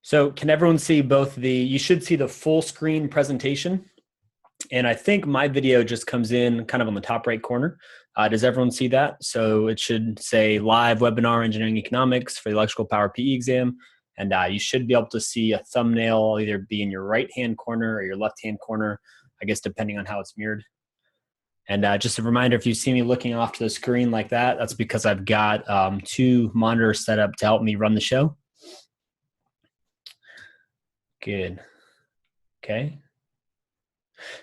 So can everyone see both you should see the full screen presentation. And I think my video just comes in kind of on the top right corner. Does everyone see that? So it should say live webinar engineering economics for the electrical power PE exam. And you should be able to see a thumbnail either be in your right-hand corner or your left-hand corner, I guess, depending on how it's mirrored. And just a reminder, if you see me looking off to the screen like that, that's because I've got two monitors set up to help me run the show. Good. Okay.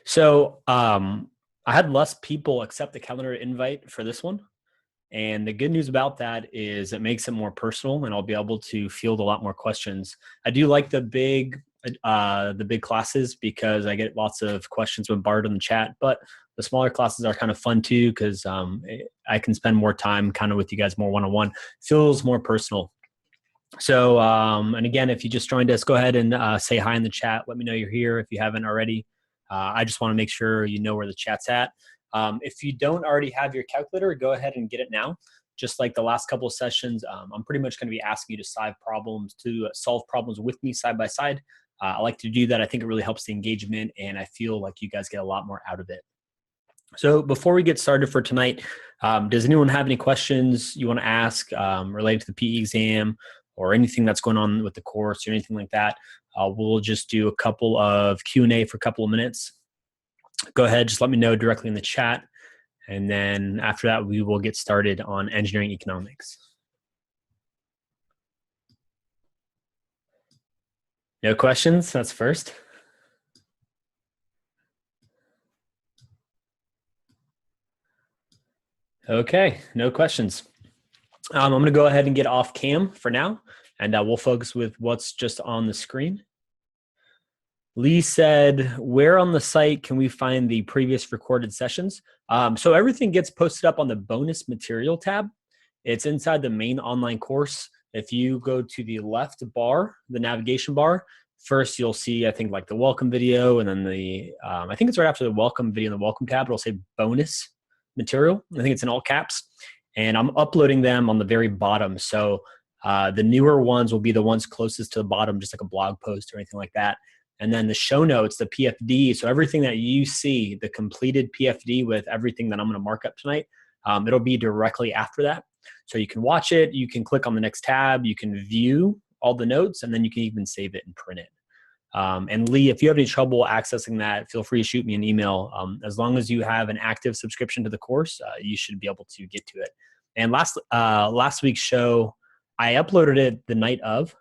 So I had less people accept the calendar invite for this one. And the good news about that is it makes it more personal, and I'll be able to field a lot more questions. I do like the big classes because I get lots of questions bombarded in the chat, but the smaller classes are kind of fun too because I can spend more time kind of with you guys more one-on-one. Feels more personal. So, and again, if you just joined us, go ahead and say hi in the chat. Let me know you're here if you haven't already. I just want to make sure you know where the chat's at. If you don't already have your calculator, go ahead and get it now. Just like the last couple of sessions, I'm pretty much going to be asking you to solve problems with me side by side. I like to do that. I think it really helps the engagement, and I feel like you guys get a lot more out of it. So before we get started for tonight, does anyone have any questions you want to ask related to the PE exam or anything that's going on with the course or anything like that? We'll just do a couple of Q&A for a couple of minutes. Go ahead, just let me know directly in the chat. And then after that, we will get started on engineering economics. No questions? That's first. Okay, no questions. I'm going to go ahead and get off cam for now, and we'll focus with what's just on the screen. Lee said, where on the site can we find the previous recorded sessions? So everything gets posted up on the bonus material tab. It's inside the main online course. If you go to the left bar, the navigation bar, first you'll see, I think, like the welcome video, and then I think it's right after the welcome video in the welcome tab, it'll say bonus material. I think it's in all caps. And I'm uploading them on the very bottom. So the newer ones will be the ones closest to the bottom, just like a blog post or anything like that. And then the show notes, the PFD, so everything that you see, the completed PFD with everything that I'm going to mark up tonight, it'll be directly after that. So you can watch it, you can click on the next tab, you can view all the notes, and then you can even save it and print it. And Lee, if you have any trouble accessing that, feel free to shoot me an email. As long as you have an active subscription to the course, you should be able to get to it. And last week's show, I uploaded it the night of,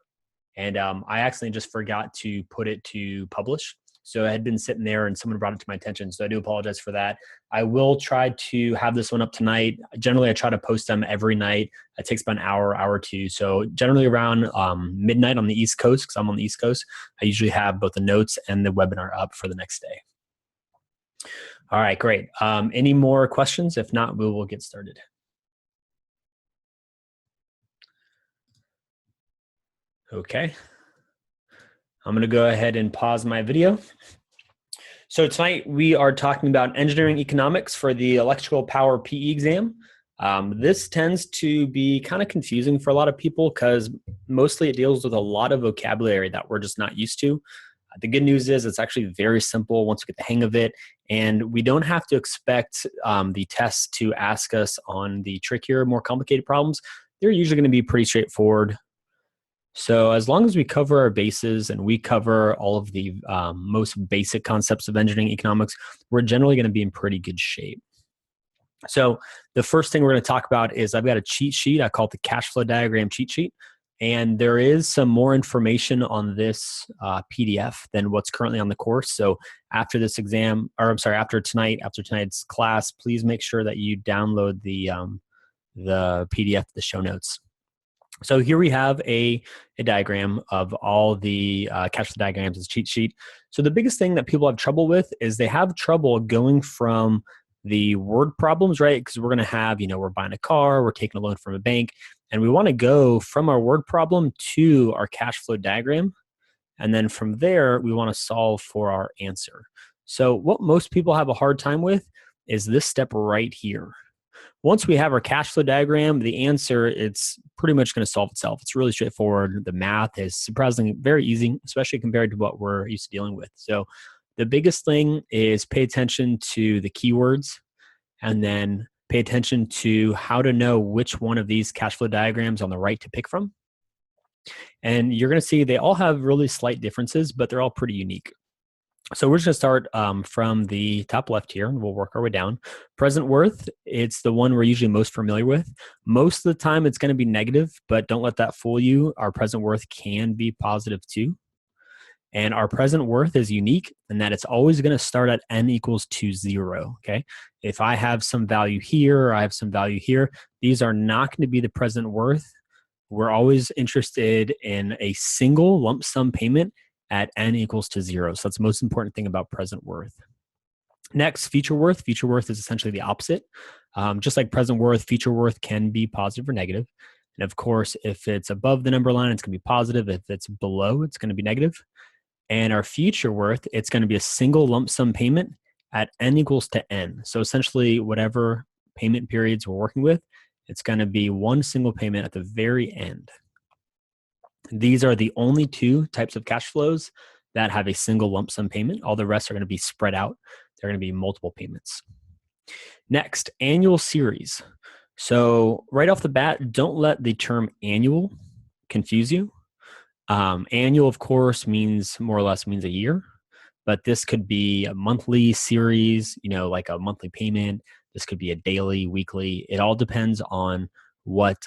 and I accidentally just forgot to put it to publish. So it had been sitting there and someone brought it to my attention. So I do apologize for that. I will try to have this one up tonight. Generally, I try to post them every night. It takes about an hour or two. So generally around midnight on the East Coast, because I'm on the East Coast, I usually have both the notes and the webinar up for the next day. All right, great. Any more questions? If not, we will get started. Okay. I'm going to go ahead and pause my video. So tonight we are talking about engineering economics for the electrical power PE exam. This tends to be kind of confusing for a lot of people because mostly it deals with a lot of vocabulary that we're just not used to. The good news is it's actually very simple once we get the hang of it, and we don't have to expect the tests to ask us on the trickier, more complicated problems. They're usually going to be pretty straightforward. So as long as we cover our bases and we cover all of the most basic concepts of engineering economics, we're generally going to be in pretty good shape. So the first thing we're going to talk about is I've got a cheat sheet. I call it the cash flow diagram cheat sheet. And there is some more information on this PDF than what's currently on the course. So after this exam, or I'm sorry, after tonight's class, please make sure that you download the PDF, the show notes. So here we have a diagram of all the cash flow diagrams as cheat sheet. So the biggest thing that people have trouble with is they have trouble going from the word problems, right? Because we're going to have, we're buying a car, we're taking a loan from a bank, and we want to go from our word problem to our cash flow diagram. And then from there, we want to solve for our answer. So what most people have a hard time with is this step right here. once we have our cash flow diagram, the answer, it's pretty much going to solve itself. It's really straightforward. The math is surprisingly very easy, especially compared to what we're used to dealing with. So the biggest thing is pay attention to the keywords, and then pay attention to how to know which one of these cash flow diagrams on the right to pick from. And you're going to see they all have really slight differences, but they're all pretty unique. So we're just going to start from the top left here, and we'll work our way down. Present worth, it's the one we're usually most familiar with. Most of the time, it's going to be negative, but don't let that fool you. Our present worth can be positive too. And our present worth is unique in that it's always going to start at n equals to 0, okay? If I have some value here, or I have some value here, these are not going to be the present worth. We're always interested in a single lump sum payment at n equals to 0. So that's the most important thing about present worth. Next, future worth. Future worth is essentially the opposite. Just like present worth, future worth can be positive or negative. And of course, if it's above the number line, it's going to be positive. If it's below, it's going to be negative. And our future worth, it's going to be a single lump sum payment at n equals to n. So essentially, whatever payment periods we're working with, it's going to be one single payment at the very end. These are the only two types of cash flows that have a single lump sum payment. All the rest are going to be spread out. They're going to be multiple payments. Next, annual series. So right off the bat, don't let the term annual confuse you. Annual, of course, means more or less means a year, but this could be a monthly series, like a monthly payment. This could be a daily, weekly. It all depends on what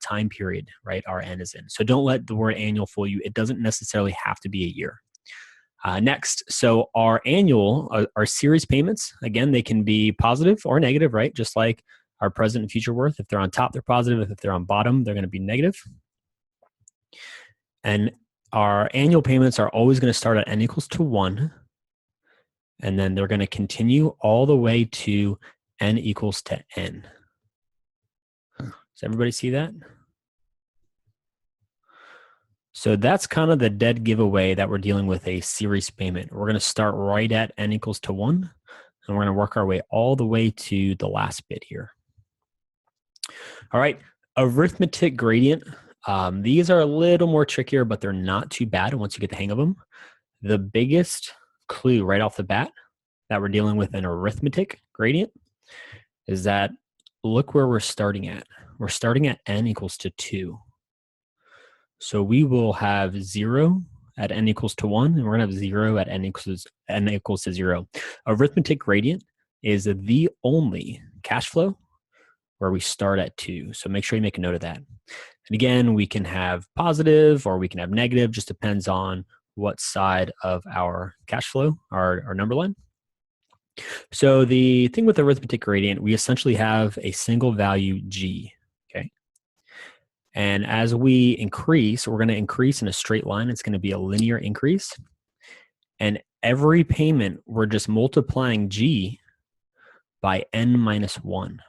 time period, right, our N is in. So don't let the word annual fool you. It doesn't necessarily have to be a year. Next, so our annual, our series payments, again, they can be positive or negative, right? Just like our present and future worth. If they're on top, they're positive. If they're on bottom, they're going to be negative. And our annual payments are always going to start at n equals to 1. And then they're going to continue all the way to n equals to n. Does everybody see that? So that's kind of the dead giveaway that we're dealing with a series payment. We're going to start right at n equals to 1, and we're going to work our way all the way to the last bit here. All right, arithmetic gradient. These are a little more trickier, but they're not too bad once you get the hang of them. The biggest clue right off the bat that we're dealing with an arithmetic gradient is that look where we're starting at. We're starting at n equals to 2. So we will have 0 at n equals to 1, and we're going to have 0 at n equals to 0. Arithmetic gradient is the only cash flow where we start at 2. So make sure you make a note of that. And again, we can have positive or we can have negative, just depends on what side of our cash flow, our number line. So the thing with arithmetic gradient, we essentially have a single value g, okay? And as we increase, we're going to increase in a straight line. It's going to be a linear increase. And every payment, we're just multiplying g by n minus 1.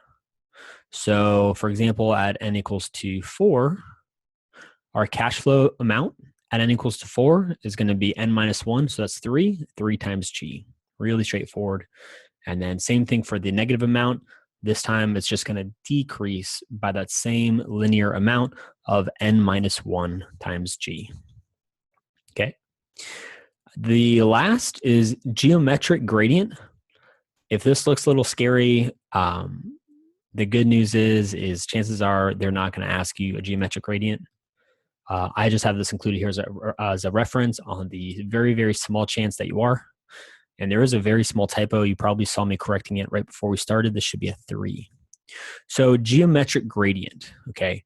So for example, at n equals to 4, our cash flow amount at n equals to 4 is going to be n minus 1. So that's 3 times g. Really straightforward. And then same thing for the negative amount. This time it's just going to decrease by that same linear amount of n minus 1 times g. Okay. The last is geometric gradient. If this looks a little scary, the good news is chances are they're not going to ask you a geometric gradient. I just have this included here as a reference on the very, very small chance that you are. And there is a very small typo. You probably saw me correcting it right before we started. This should be a 3. So geometric gradient, okay.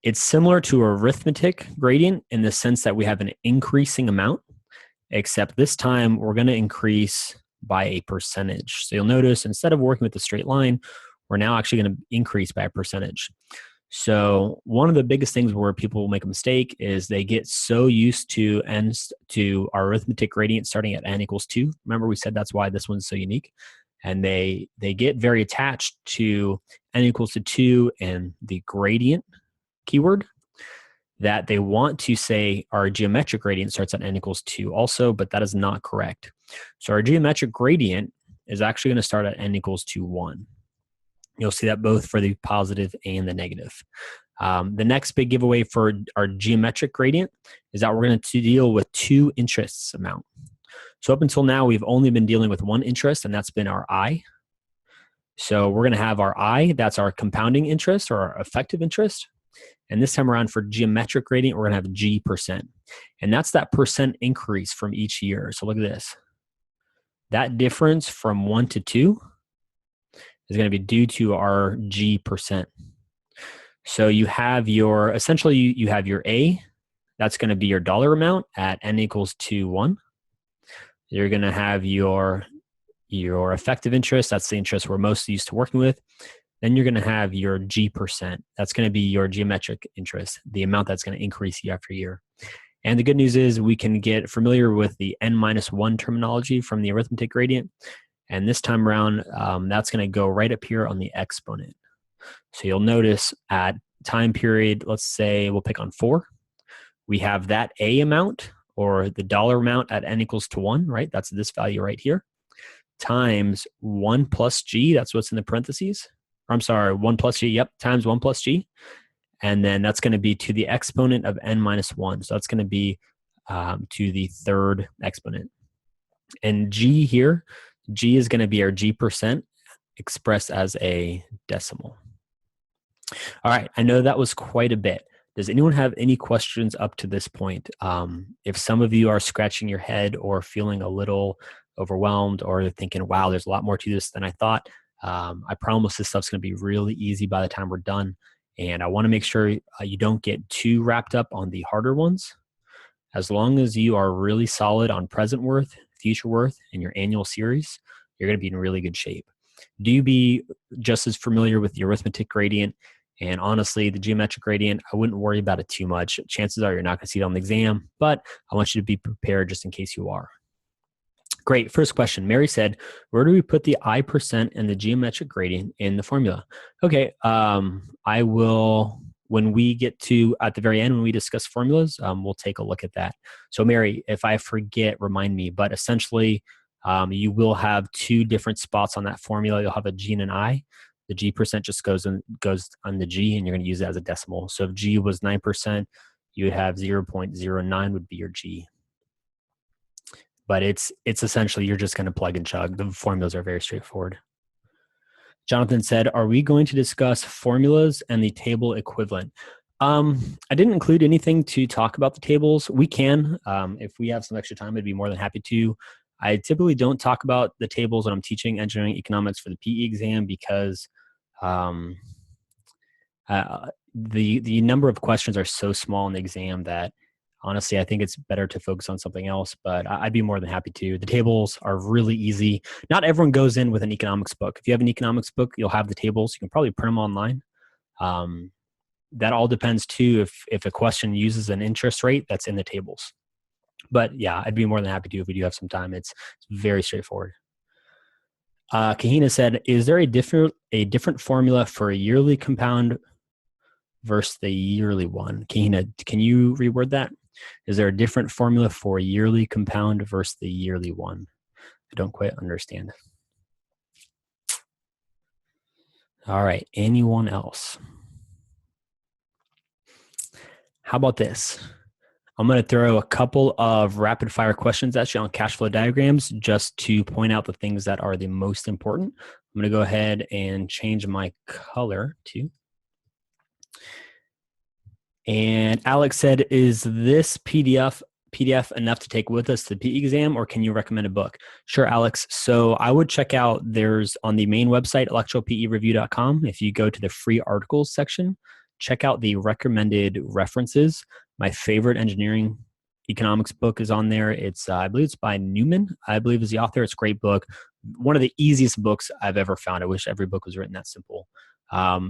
It's similar to arithmetic gradient in the sense that we have an increasing amount, except this time we're going to increase by a percentage. So you'll notice instead of working with a straight line, we're now actually going to increase by a percentage. So one of the biggest things where people will make a mistake is they get so used to our arithmetic gradient starting at n equals 2. Remember we said that's why this one's so unique. And they get very attached to n equals to 2 and the gradient keyword that they want to say our geometric gradient starts at n equals 2 also, but that is not correct. So our geometric gradient is actually going to start at n equals to 1. You'll see that both for the positive and the negative. The next big giveaway for our geometric gradient is that we're going to deal with two interests amount. So up until now, we've only been dealing with one interest, and that's been our I. So we're going to have our I, that's our compounding interest or our effective interest. And this time around for geometric gradient, we're going to have G%. And that's that percent increase from each year. So look at this. That difference from 1 to 2 is going to be due to our G%. So you have your, essentially you have your A, that's going to be your dollar amount at n equals to 1. You're going to have your effective interest, that's the interest we're most used to working with. Then you're going to have your G%. That's going to be your geometric interest, the amount that's going to increase year after year. And the good news is we can get familiar with the n-1 terminology from the arithmetic gradient. And this time around, that's going to go right up here on the exponent. So you'll notice at time period, let's say we'll pick on 4. We have that A amount or the dollar amount at n equals to 1, right? That's this value right here, times 1 plus G, that's what's in the parentheses. I'm sorry, 1 plus G, yep, times 1 plus G. And then that's going to be to the exponent of n-1. So that's going to be to the third exponent. And G here, G is going to be our G% expressed as a decimal. All right, I know that was quite a bit. Does anyone have any questions up to this point? If some of you are scratching your head or feeling a little overwhelmed or thinking, wow, there's a lot more to this than I thought, I promise this stuff's going to be really easy by the time we're done. And I want to make sure you don't get too wrapped up on the harder ones. As long as you are really solid on present worth, future worth, and your annual series, you're going to be in really good shape. Do you be just as familiar with the arithmetic gradient? And honestly, the geometric gradient, I wouldn't worry about it too much. Chances are you're not going to see it on the exam, but I want you to be prepared just in case you are. Great. First question. Mary said, where do we put the I% and the geometric gradient in the formula? Okay. I will, when we get to at the very end, when we discuss formulas, we'll take a look at that. So Mary, if I forget, remind me, but essentially you will have two different spots on that formula. You'll have a G and an I. The G% just goes on the G, and you're going to use it as a decimal. So if G was 9%, you would have 0.09 would be your G. But it's essentially you're just going to plug and chug. The formulas are very straightforward. Jonathan said, are we going to discuss formulas and the table equivalent? I didn't include anything to talk about the tables. We can. If we have some extra time, I'd be more than happy to. I typically don't talk about the tables when I'm teaching engineering economics for the PE exam because the number of questions are so small in the exam that honestly, I think it's better to focus on something else, but I'd be more than happy to. The tables are really easy. Not everyone goes in with an economics book. If you have an economics book, you'll have the tables. You can probably print them online. That all depends too if a question uses an interest rate that's in the tables. But yeah, I'd be more than happy to if we do have some time. It's very straightforward. Kahina said, is there a different formula for a yearly compound versus the yearly one? Kahina, can you reword that? Is there a different formula for a yearly compound versus the yearly one? I don't quite understand. All right, anyone else? How about this? I'm going to throw a couple of rapid fire questions at you on cash flow diagrams just to point out the things that are the most important. I'm going to go ahead and change my color to. And Alex said, is this PDF enough to take with us to the PE exam, or can you recommend a book? Sure, Alex. So I would check out, there's on the main website, electropereview.com. If you go to the free articles section, check out the recommended references. My favorite engineering economics book is on there. It's, I believe it's by Newman, I believe is the author. It's a great book. One of the easiest books I've ever found. I wish every book was written that simple.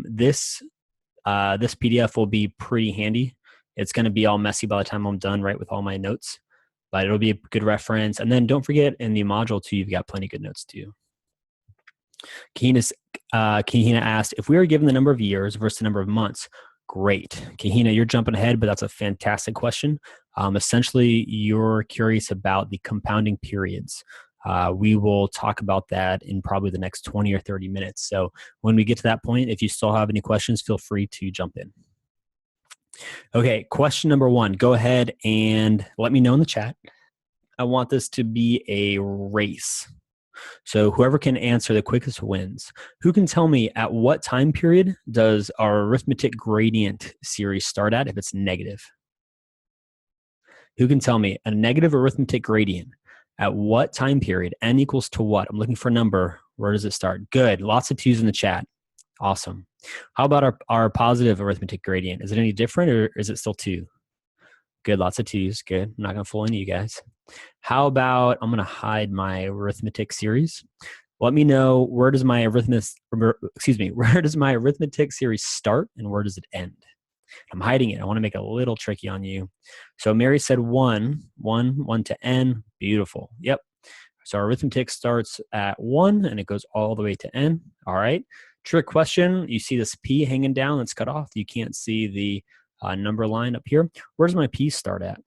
This PDF will be pretty handy. It's going to be all messy by the time I'm done, right, with all my notes, but it'll be a good reference. And then don't forget in the module too, you've got plenty of good notes too. Kahina asked, if we were given the number of years versus the number of months, great. Kahina, you're jumping ahead, but that's a fantastic question. Essentially, you're curious about the compounding periods. We will talk about that in probably the next 20 or 30 minutes. So when we get to that point, if you still have any questions, feel free to jump in. Okay, question number 1. Go ahead and let me know in the chat. I want this to be a race. So whoever can answer the quickest wins. Who can tell me at what time period does our arithmetic gradient series start at if it's negative? Who can tell me a negative arithmetic gradient at what time period? N equals to what? I'm looking for a number. Where does it start? Good. Lots of 2s in the chat. Awesome. How about our positive arithmetic gradient? Is it any different or is it still 2? Good. Lots of 2s. Good. I'm not going to fool any of you guys. How about, I'm going to hide my arithmetic series. Let me know, where does my arithmetic series start and where does it end? I'm hiding it. I want to make it a little tricky on you. So Mary said 1 to n. Beautiful. Yep. So our arithmetic starts at 1 and it goes all the way to n. All right. Trick question. You see this p hanging down that's cut off. You can't see the number line up here. Where does my p start at?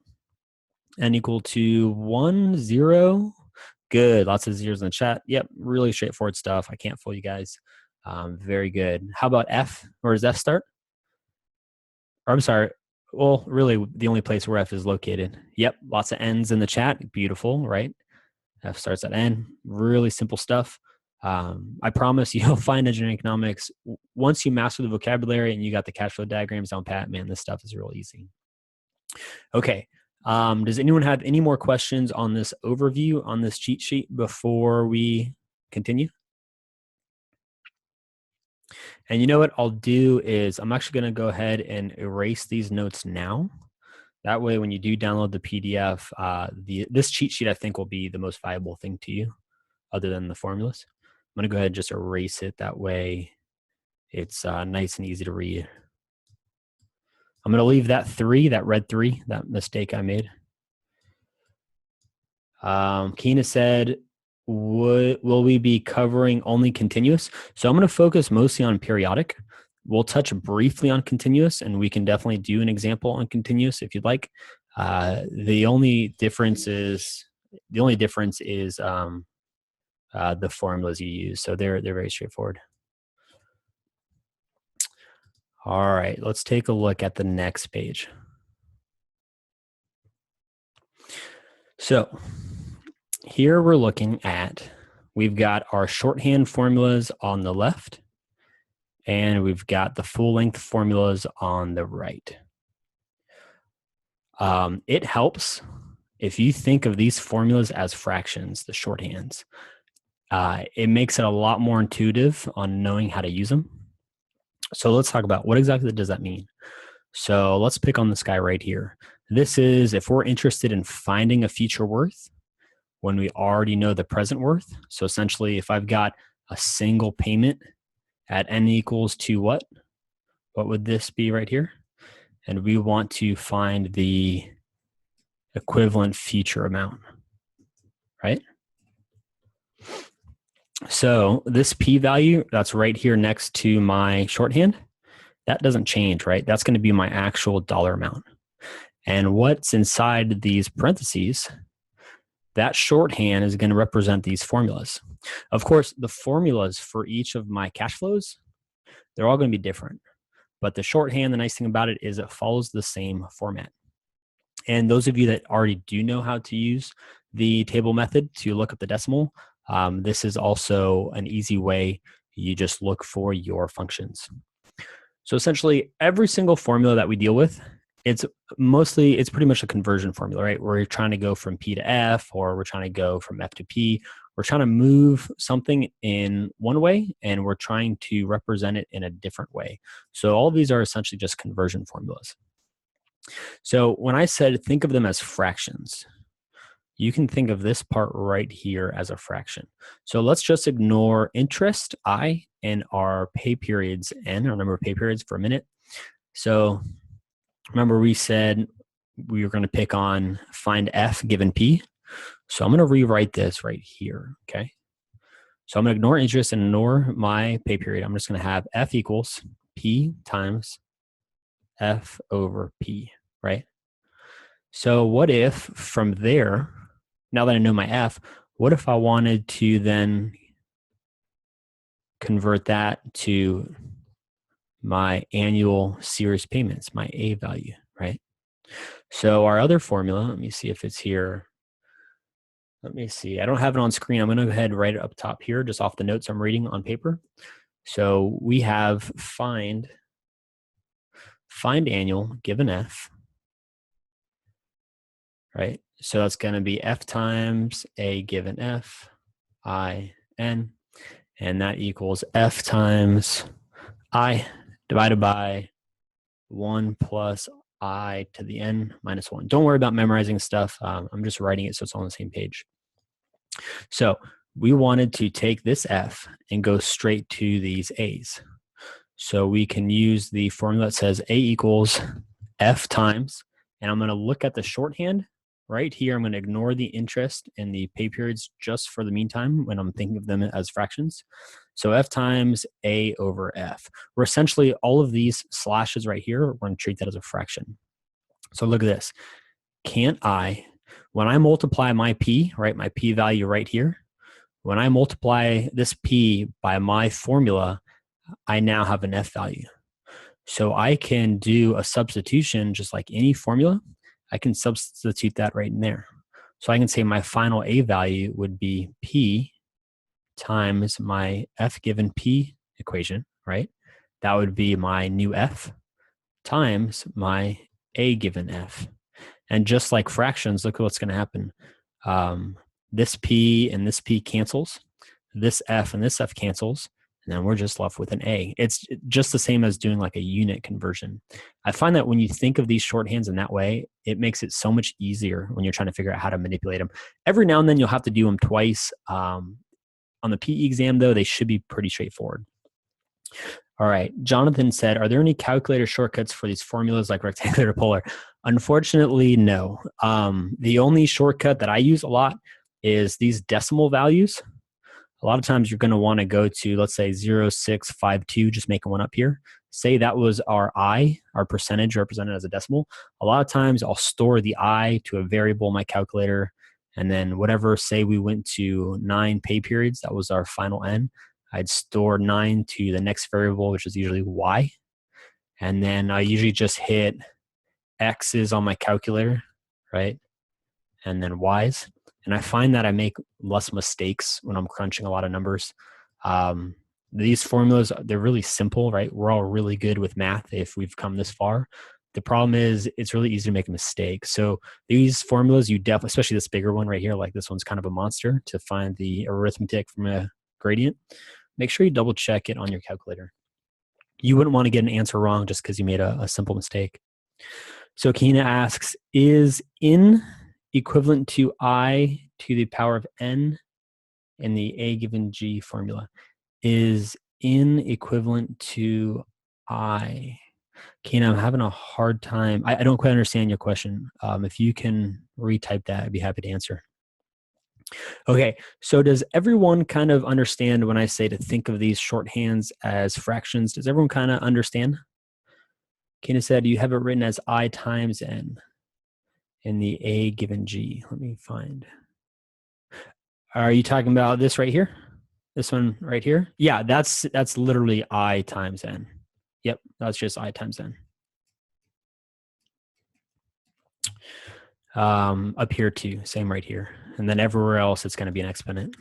N equal to 1, 0. Good. Lots of zeros in the chat. Yep. Really straightforward stuff. I can't fool you guys. Very good. How about F? Where does F start? Or I'm sorry. Well, really the only place where F is located. Yep. Lots of N's in the chat. Beautiful, right? F starts at N. Really simple stuff. I promise you'll find engineering economics. Once you master the vocabulary and you got the cash flow diagrams down pat, man, this stuff is real easy. Okay. Does anyone have any more questions on this overview, on this cheat sheet before we continue? And you know what I'll do is I'm actually going to go ahead and erase these notes now. That way, when you do download the PDF, this cheat sheet I think will be the most valuable thing to you other than the formulas. I'm going to go ahead and just erase it. That way it's nice and easy to read. I'm going to leave that 3, that red 3, that mistake I made. Keena said, will we be covering only continuous? So I'm going to focus mostly on periodic. We'll touch briefly on continuous, and we can definitely do an example on continuous if you'd like. The only difference is the formulas you use. So they're very straightforward. All right, let's take a look at the next page. So here we're looking at, we've got our shorthand formulas on the left, and we've got the full length formulas on the right. It helps if you think of these formulas as fractions, the shorthands. It makes it a lot more intuitive on knowing how to use them. So let's talk about what exactly does that mean. So let's pick on this guy right here. This is if we're interested in finding a future worth when we already know the present worth. So essentially, if I've got a single payment at n equals to what? What would this be right here? And we want to find the equivalent future amount, right? So this p-value that's right here next to my shorthand, that doesn't change, right? That's going to be my actual dollar amount. And what's inside these parentheses, that shorthand is going to represent these formulas. Of course, the formulas for each of my cash flows, they're all going to be different. But the shorthand, the nice thing about it is it follows the same format. And those of you that already do know how to use the table method to look up the decimal, this is also an easy way. You just look for your functions. So essentially, every single formula that we deal with, it's pretty much a conversion formula, right? We're trying to go from P to F, or we're trying to go from F to P. We're trying to move something in one way, and we're trying to represent it in a different way. So all of these are essentially just conversion formulas. So when I said think of them as fractions, you can think of this part right here as a fraction. So let's just ignore interest, I, and our pay periods, N, our number of pay periods for a minute. So remember we said we were going to pick on find F given P. So I'm going to rewrite this right here, okay? So I'm going to ignore interest and ignore my pay period. I'm just going to have F equals P times F over P, right? So what if from there, now that I know my F, What if I wanted to then convert that to my annual series payments, my A value, right? So our other formula, let me see if it's here. Let me see. I don't have it on screen. I'm going to go ahead and write it up top here, just off the notes I'm reading on paper. So we have find annual given F, right? So that's going to be F times A given F, I, N, and that equals F times I divided by 1 plus I to the N minus 1. Don't worry about memorizing stuff. I'm just writing it so it's on the same page. So we wanted to take this F and go straight to these A's. So we can use the formula that says A equals F times, and I'm going to look at the shorthand right here. I'm going to ignore the interest and the pay periods just for the meantime when I'm thinking of them as fractions. So F times A over F. We're essentially, all of these slashes right here, we're going to treat that as a fraction. So look at this. Can't I, when I multiply my P, right, my P value right here, when I multiply this P by my formula, I now have an F value. So I can do a substitution just like any formula. I can substitute that right in there. So I can say my final A value would be P times my F given P equation, right? That would be my new F times my A given F. And just like fractions, look at what's going to happen. This P and this P cancels. This F and this F cancels. And then we're just left with an A. It's just the same as doing like a unit conversion. I find that when you think of these shorthands in that way, it makes it so much easier when you're trying to figure out how to manipulate them. Every now and then you'll have to do them twice. On the PE exam, though, they should be pretty straightforward. All right. Jonathan said, are there any calculator shortcuts for these formulas like rectangular to polar? Unfortunately, no. The only shortcut that I use a lot is these decimal values. A lot of times you're going to want to go to, let's say, 0.652, just making one up here. Say that was our I, our percentage represented as a decimal. A lot of times I'll store the I to a variable in my calculator. And then whatever, say we went to 9 pay periods, that was our final N. I'd store 9 to the next variable, which is usually Y. And then I usually just hit X's on my calculator, right? And then Y's. And I find that I make less mistakes when I'm crunching a lot of numbers. These formulas, they're really simple, right? We're all really good with math if we've come this far. The problem is it's really easy to make a mistake. So these formulas, you definitely, especially this bigger one right here, like this one's kind of a monster to find the arithmetic from a gradient. Make sure you double check it on your calculator. You wouldn't want to get an answer wrong just because you made a simple mistake. So Kina asks, is in equivalent to I to the power of N in the A given G formula? Is in equivalent to I? Kina, I'm having a hard time. I don't quite understand your question. If you can retype that, I'd be happy to answer. Okay, so does everyone kind of understand when I say to think of these shorthands as fractions? Does everyone kind of understand? Kina said, you have it written as I times N in the A given G. Let me find. Are you talking about this right here? This one right here? Yeah, that's literally I times N. Yep, that's just I times N. Up here too, same right here. And then everywhere else, it's going to be an exponent.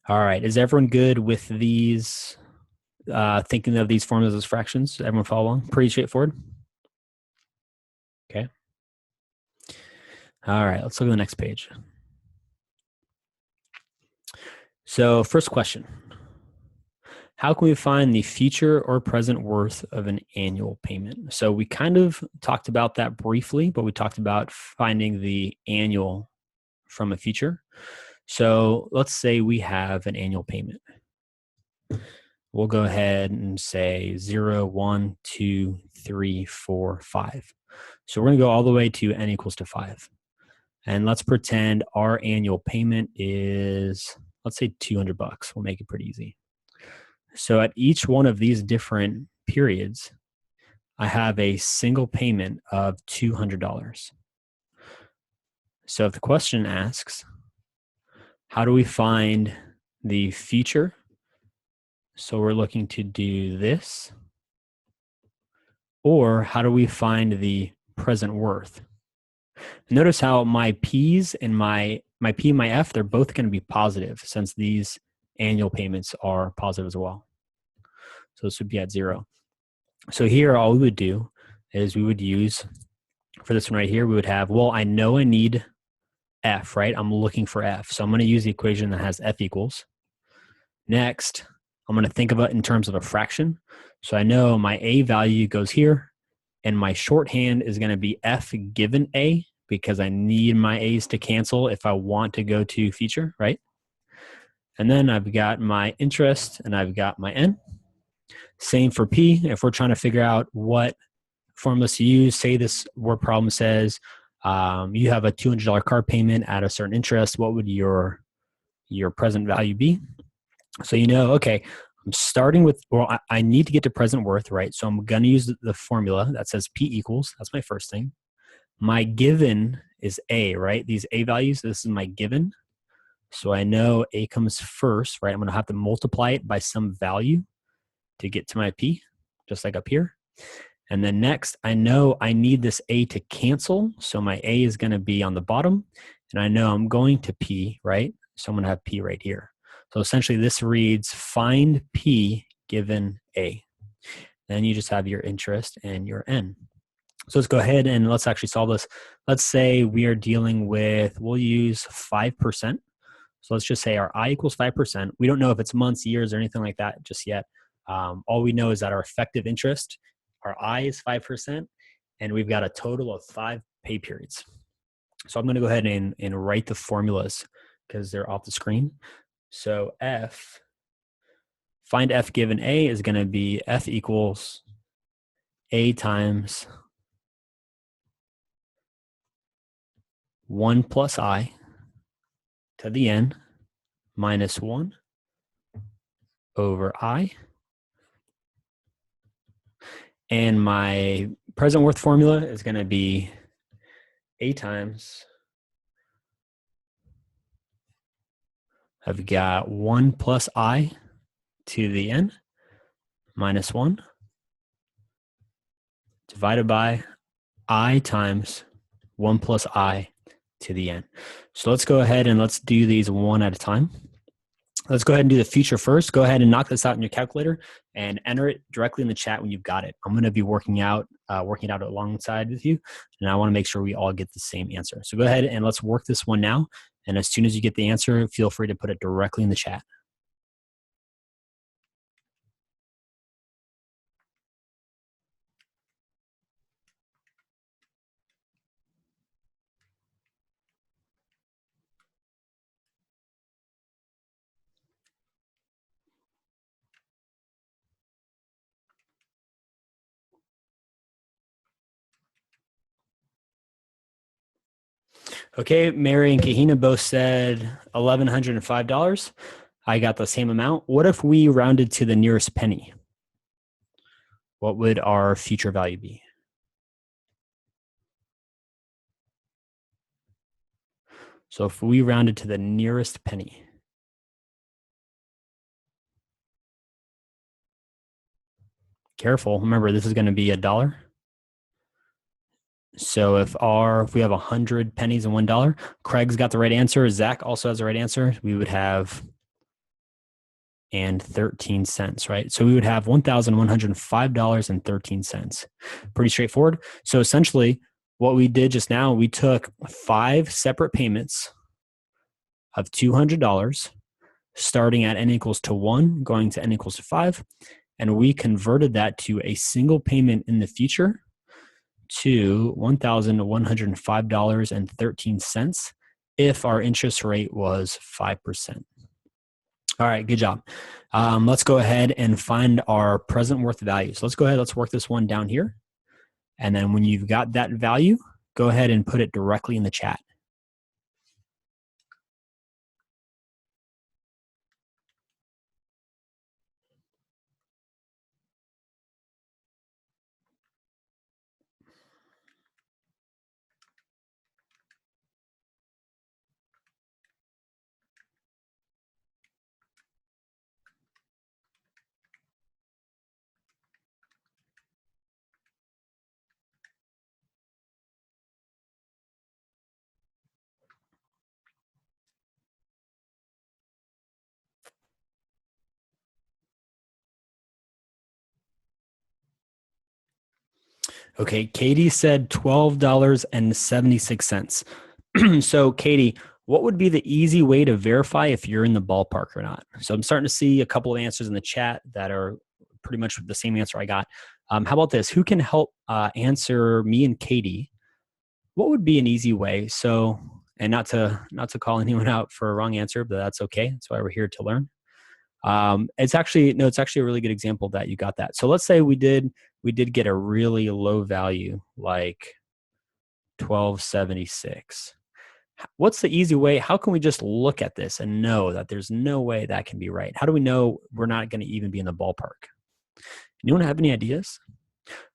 All right, is everyone good with these, thinking of these formulas as fractions? Everyone follow along? Pretty straightforward? Okay. All right, let's look at the next page. So first question, how can we find the future or present worth of an annual payment? So we kind of talked about that briefly, but we talked about finding the annual from a future. So let's say we have an annual payment. We'll go ahead and say 0, 1, 2, 3, 4, 5. So we're going to go all the way to n equals to 5. And let's pretend our annual payment is, let's say $200. We'll make it pretty easy. So at each one of these different periods, I have a single payment of $200. So if the question asks, how do we find the future? So we're looking to do this. Or how do we find the present worth? Notice how my P's and my P and my F, they're both going to be positive since these annual payments are positive as well. So this would be at 0. So here, all we would do is we would use, for this one right here, we would have, well, I know I need F, right? I'm looking for F. So I'm going to use the equation that has F equals. Next, I'm going to think of it in terms of a fraction. So I know my A value goes here, and my shorthand is going to be F given A because I need my A's to cancel if I want to go to feature, right? And then I've got my interest and I've got my N. Same for P. If we're trying to figure out what formulas to use, say this word problem says you have a $200 car payment at a certain interest, what would your present value be? So you know, okay, I'm starting with, well, I need to get to present worth, right? So I'm going to use the formula that says P equals. That's my first thing. My given is A, right? These A values, this is my given. So I know A comes first, right? I'm going to have to multiply it by some value to get to my P, just like up here. And then next, I know I need this A to cancel. So my A is going to be on the bottom. And I know I'm going to P, right? So I'm going to have P right here. So essentially this reads find P given A. Then you just have your interest and your N. So let's go ahead and let's actually solve this. Let's say we are dealing with, we'll use 5%. So let's just say our I equals 5%. We don't know if it's months, years, or anything like that just yet. All we know is that our effective interest, our I is 5%, and we've got a total of 5 pay periods. So I'm going to go ahead and write the formulas because they're off the screen. So find F given A is going to be F equals A times 1 plus I to the N minus 1 over I. And my present worth formula is going to be A times, I've got 1 plus I to the N minus 1 divided by I times 1 plus I to the N. So let's go ahead and let's do these one at a time. Let's go ahead and do the future first. Go ahead and knock this out in your calculator and enter it directly in the chat when you've got it. I'm going to be working it out alongside with you, and I want to make sure we all get the same answer. So go ahead and let's work this one now. And as soon as you get the answer, feel free to put it directly in the chat. Okay, Mary and Kahina both said $1,105. I got the same amount. What if we rounded to the nearest penny? What would our future value be? So if we rounded to the nearest penny, careful, remember this is going to be $1. So if we have 100 pennies and $1, Craig's got the right answer. Zach also has the right answer. We would have and 13 cents, right? So we would have $1,105.13. Pretty straightforward. So essentially what we did just now, we took 5 separate payments of $200 starting at n equals to 1, going to n equals to 5, and we converted that to a single payment in the future to $1,105.13 if our interest rate was 5%. All right, good job. Let's go ahead and find our present worth value. So let's go ahead, let's work this one down here. And then when you've got that value, go ahead and put it directly in the chat. Okay, Katie said $12.76. So, Katie, what would be the easy way to verify if you're in the ballpark or not? So, I'm starting to see a couple of answers in the chat that are pretty much the same answer I got. How about this? Who can help answer me and Katie? What would be an easy way? So, and not to call anyone out for a wrong answer, but that's okay. That's why we're here to learn. It's actually a really good example that you got that. So let's say we did get a really low value like 1276. What's the easy way? How can we just look at this and know that there's no way that can be right? How do we know we're not going to even be in the ballpark? Anyone have any ideas?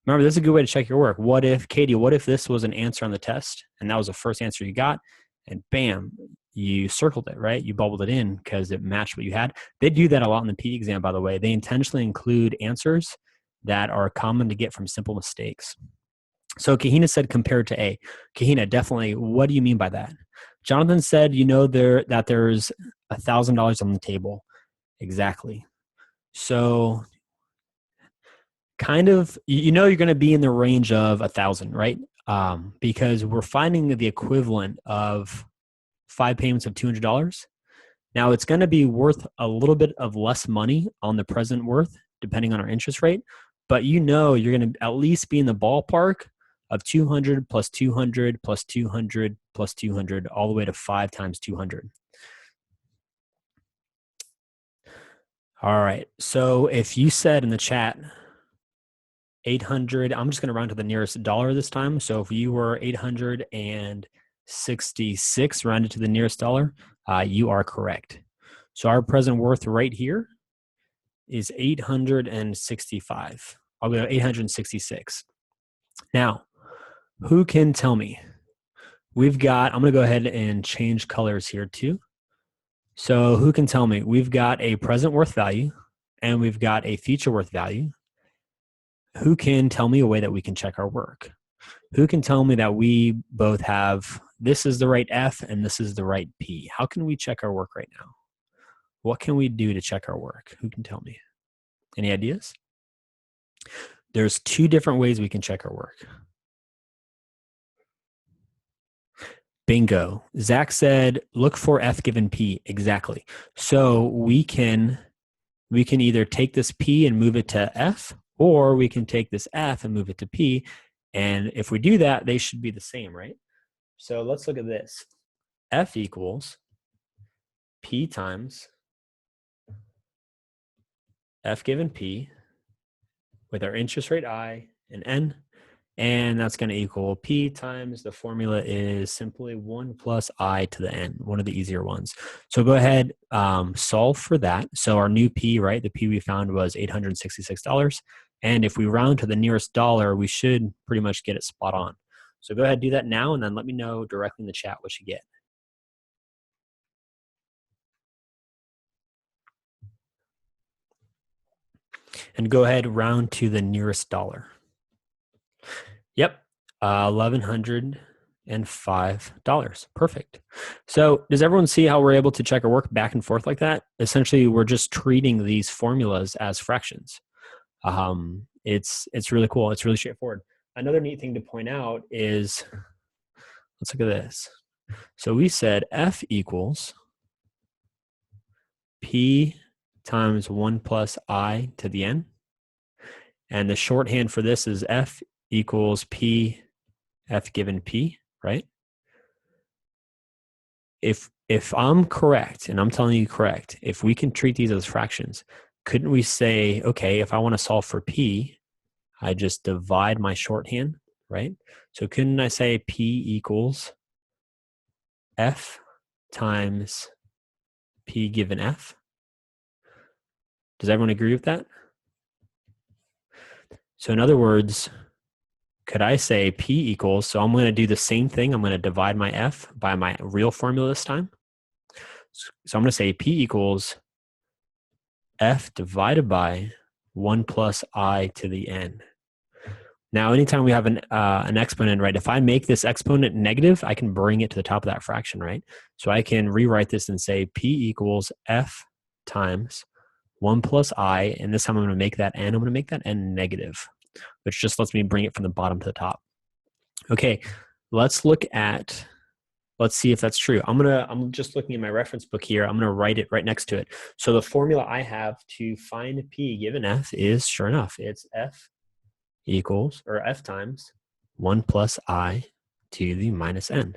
Remember, this is a good way to check your work. What if, Katie, what if this was an answer on the test and that was the first answer you got and bam, you circled it, right? You bubbled it in because it matched what you had. They do that a lot in the PE exam, by the way. They intentionally include answers that are common to get from simple mistakes. So Kahina said compared to A. Kahina, definitely. What do you mean by that? Jonathan said, that there's $1,000 on the table. Exactly. So kind of, you're going to be in the range of 1,000, right? Because we're finding the equivalent of 5 payments of $200. Now it's going to be worth a little bit of less money on the present worth, depending on our interest rate. But you're going to at least be in the ballpark of 200 plus 200 plus 200 plus 200, all the way to 5 times 200. All right. So if you said in the chat 800, I'm just going to round to the nearest dollar this time. So if you were 866 rounded to the nearest dollar, you are correct. So our present worth right here is 865. I'll go 866. Now, who can tell me? I'm going to go ahead and change colors here too. So who can tell me? We've got a present worth value and we've got a future worth value. Who can tell me a way that we can check our work? Who can tell me that we both have, this is the right F and this is the right P? How can we check our work right now? What can we do to check our work? Who can tell me? Any ideas? There's 2 different ways we can check our work. Bingo. Zach said, look for F given P. Exactly. So we can either take this P and move it to F, or we can take this F and move it to P. And if we do that, they should be the same, right? So let's look at this. F equals P times F given P with our interest rate I and N. And that's going to equal P times, the formula is simply 1 plus I to the N, one of the easier ones. So go ahead, solve for that. So our new P, right, the P we found was $866. And if we round to the nearest dollar, we should pretty much get it spot on. So go ahead, do that now, and then let me know directly in the chat what you get. And go ahead, round to the nearest dollar. Yep, $1,105. Perfect. So does everyone see how we're able to check our work back and forth like that? Essentially, we're just treating these formulas as fractions. It's really cool. It's really straightforward. Another neat thing to point out is, let's look at this. So we said F equals P times 1 plus I to the N. And the shorthand for this is F equals P F given P, right? If I'm correct, and I'm telling you correct, if we can treat these as fractions, couldn't we say, okay, if I want to solve for P, I just divide my shorthand, right? So couldn't I say P equals F times P given F? Does everyone agree with that? So in other words, could I say P equals, so I'm going to do the same thing. I'm going to divide my F by my real formula this time. So I'm going to say P equals F divided by 1 plus I to the N. Now, anytime we have an exponent, right, if I make this exponent negative, I can bring it to the top of that fraction, right? So I can rewrite this and say P equals F times 1 plus I, and this time I'm going to make that N, I'm going to make that N negative. which just lets me bring it from the bottom to the top. Okay, let's see if that's true. I'm just looking at my reference book here. I'm gonna write it right next to it. So the formula I have to find P given F is, sure enough, it's F times 1 plus I to the minus N.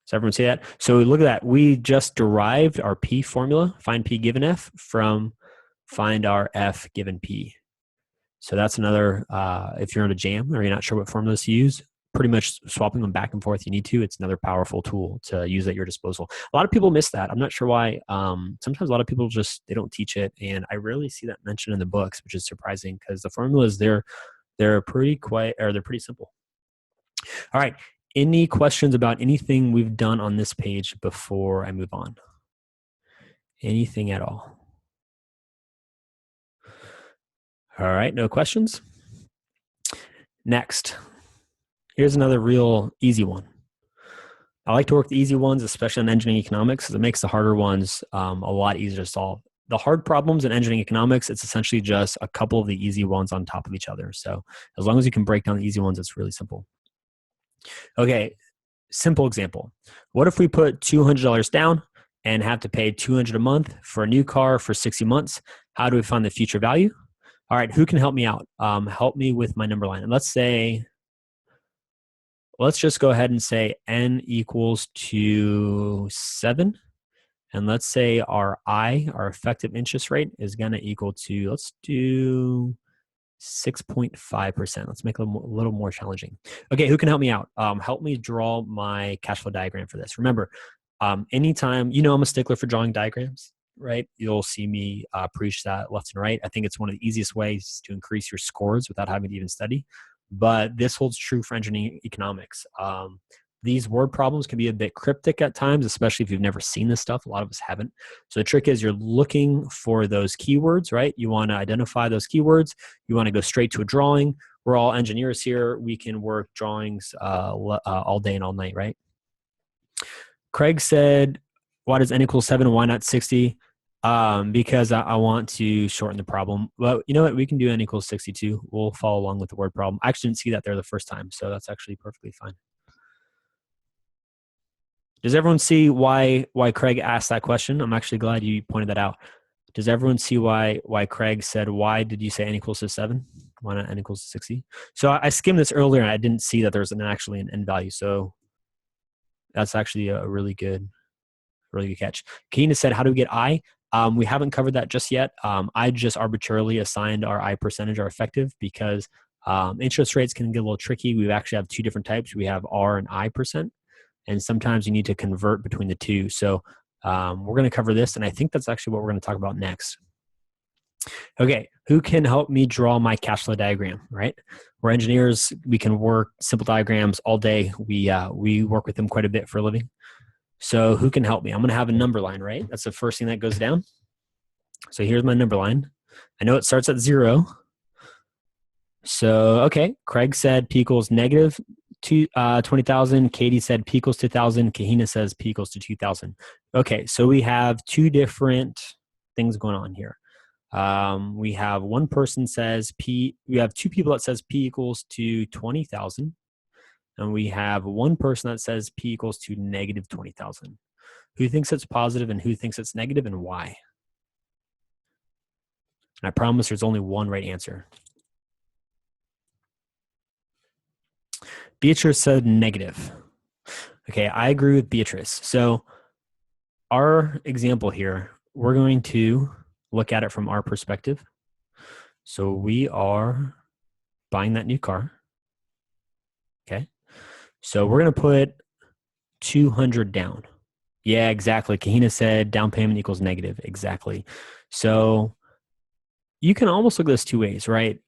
Does everyone see that? So look at that. We just derived our P formula, find P given F, from find our F given P. So that's another, if you're in a jam or you're not sure what formulas to use, pretty much swapping them back and forth, you need to. It's another powerful tool to use at your disposal. A lot of people miss that. I'm not sure why. Sometimes a lot of people they don't teach it, and I rarely see that mentioned in the books, which is surprising because the formulas, they're pretty simple. All right. Any questions about anything we've done on this page before I move on? Anything at all? All right, no questions? Next, here's another real easy one. I like to work the easy ones, especially in engineering economics, because it makes the harder ones a lot easier to solve. The hard problems in engineering economics, it's essentially just a couple of the easy ones on top of each other. So as long as you can break down the easy ones, it's really simple. Okay, simple example. What if we put $200 down and have to pay $200 a month for a new car for 60 months? How do we find the future value? All right, who can help me out? Help me with my number line. And let's just go ahead and say n equals to 7. And let's say our effective interest rate, is going to equal to, let's do 6.5%. Let's make it a little more challenging. Okay, who can help me out? Help me draw my cash flow diagram for this. Remember, anytime, I'm a stickler for drawing diagrams, right? You'll see me preach that left and right. I think it's one of the easiest ways to increase your scores without having to even study. But this holds true for engineering economics. These word problems can be a bit cryptic at times, especially if you've never seen this stuff. A lot of us haven't. So the trick is you're looking for those keywords, right? You want to identify those keywords. You want to go straight to a drawing. We're all engineers here. We can work drawings all day and all night, right? Craig said, why does n equal 7 and why not 60? Because I want to shorten the problem. Well, you know what? We can do n equals 62. We'll follow along with the word problem. I actually didn't see that there the first time, so that's actually perfectly fine. Does everyone see why Craig asked that question? I'm actually glad you pointed that out. Does everyone see why Craig said, why did you say n equals to 7? Why not n equals to 60? So I skimmed this earlier and I didn't see that there's actually an n value. So that's actually a really good catch. Kahina said, how do we get I? We haven't covered that just yet. I just arbitrarily assigned our I percentage, our effective, because interest rates can get a little tricky. We actually have two different types. We have R and I percent. And sometimes you need to convert between the two. So we're going to cover this, and I think that's actually what we're going to talk about next. Okay, who can help me draw my cash flow diagram, right? We're engineers. We can work simple diagrams all day. We work with them quite a bit for a living. So who can help me? I'm going to have a number line, right? That's the first thing that goes down. So here's my number line. I know it starts at 0. So, okay, Craig said P equals negative 20,000. Katie said P equals 2,000. Kahina says P equals to 2,000. Okay, so we have two different things going on here. We have one person says we have two people that says P equals to 20,000. And we have one person that says P equals to negative 20,000. Who thinks it's positive and who thinks it's negative and why? And I promise there's only one right answer. Beatrice said negative. Okay, I agree with Beatrice. So our example here, we're going to look at it from our perspective. So we are buying that new car. Okay. So we're going to put 200 down. Yeah, exactly. Kahina said down payment equals negative. Exactly. So you can almost look at this two ways, right?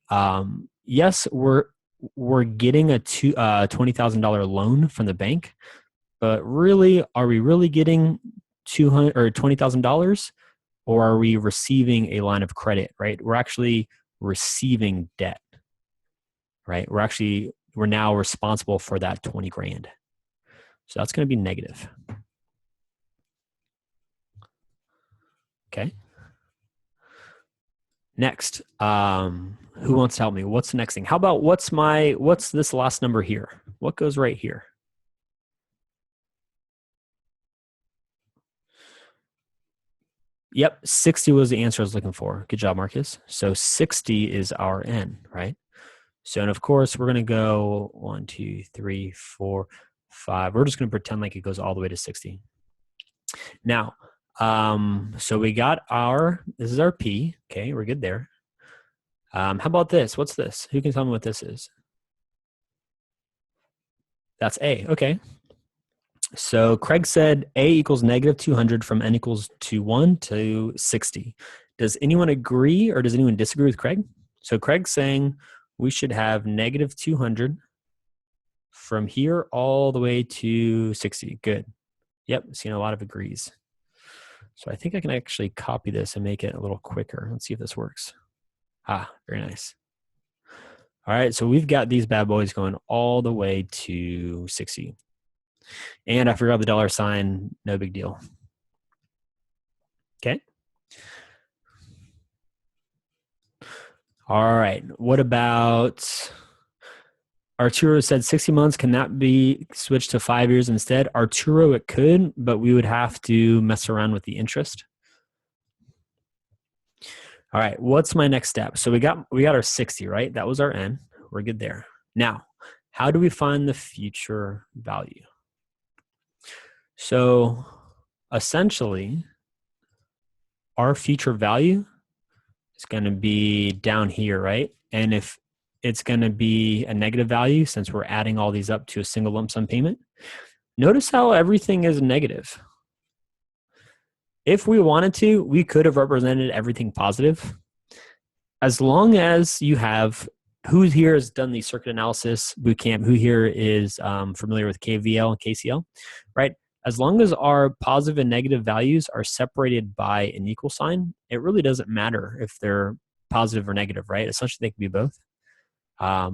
Yes, we're getting a $20,000 loan from the bank, but really, are we really getting $200 or $20,000, or are we receiving a line of credit? Right? We're actually receiving debt. Right? We're now responsible for that 20 grand. So that's going to be negative. Okay. Next, Who wants to help me? What's the next thing? How about what's this last number here? What goes right here? Yep, 60 was the answer I was looking for. Good job, Marcus. So 60 is our n, right? So, and of course, we're going to go 1, 2, 3, 4, 5. We're just going to pretend like it goes all the way to 60. Now, so we got this is our P. Okay, we're good there. How about this? What's this? Who can tell me what this is? That's A. Okay. So Craig said A equals negative 200 from n equals to 1 to 60. Does anyone agree or does anyone disagree with Craig? So Craig's saying we should have negative 200 from here all the way to 60. Good. Yep, seen a lot of agrees. So I think I can actually copy this and make it a little quicker. Let's see if this works. Ah, very nice. All right, so we've got these bad boys going all the way to 60. And I forgot the dollar sign, no big deal. Okay. All right, what about Arturo said 60 months, can that be switched to 5 years instead? Arturo, it could, but we would have to mess around with the interest. All right, what's my next step? So we got our 60, right? That was our n. We're good there. Now, how do we find the future value? So essentially, our future value is going to be down here, right? And if it's going to be a negative value, since we're adding all these up to a single lump sum payment, notice how everything is negative. If we wanted to, we could have represented everything positive. As long as you have, who here has done the circuit analysis bootcamp, who here is familiar with KVL and KCL, right? As long as our positive and negative values are separated by an equal sign, it really doesn't matter if they're positive or negative, right? Essentially, they can be both.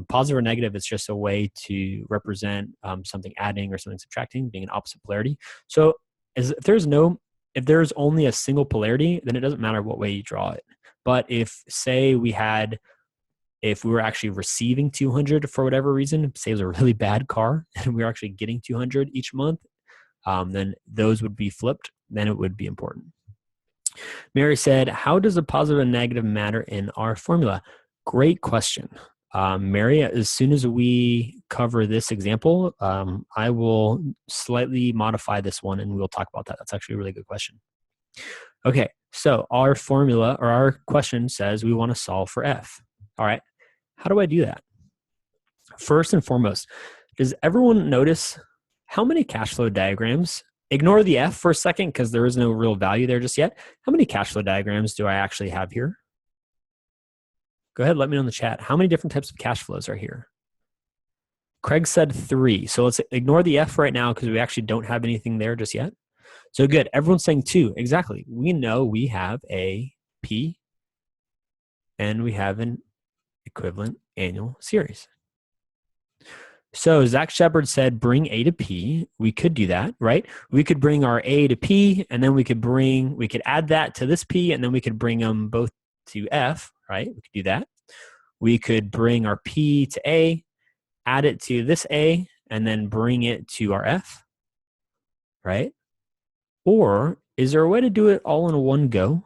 Positive or negative is just a way to represent something adding or something subtracting, being an opposite polarity. So if there's only a single polarity, then it doesn't matter what way you draw it. But if, say, if we were actually receiving 200 for whatever reason, say it was a really bad car, and we were actually getting 200 each month, then those would be flipped. Then it would be important. Mary said, how does a positive and negative matter in our formula? Great question. Mary, as soon as we cover this example, I will slightly modify this one and we'll talk about that. That's actually a really good question. Okay, so our formula or our question says we want to solve for f. All right, how do I do that? First and foremost, does everyone notice how many cash flow diagrams? Ignore the f for a second because there is no real value there just yet. How many cash flow diagrams do I actually have here? Go ahead, let me know in the chat. How many different types of cash flows are here? Craig said 3. So let's ignore the F right now because we actually don't have anything there just yet. So good. Everyone's saying 2. Exactly. We know we have a P and we have an equivalent annual series. So Zach Shepard said bring A to P. We could do that, right? We could bring our A to P and then we could add that to this P and then we could bring them both to F, right? We could do that. We could bring our P to A, add it to this A, and then bring it to our F, right? Or is there a way to do it all in one go?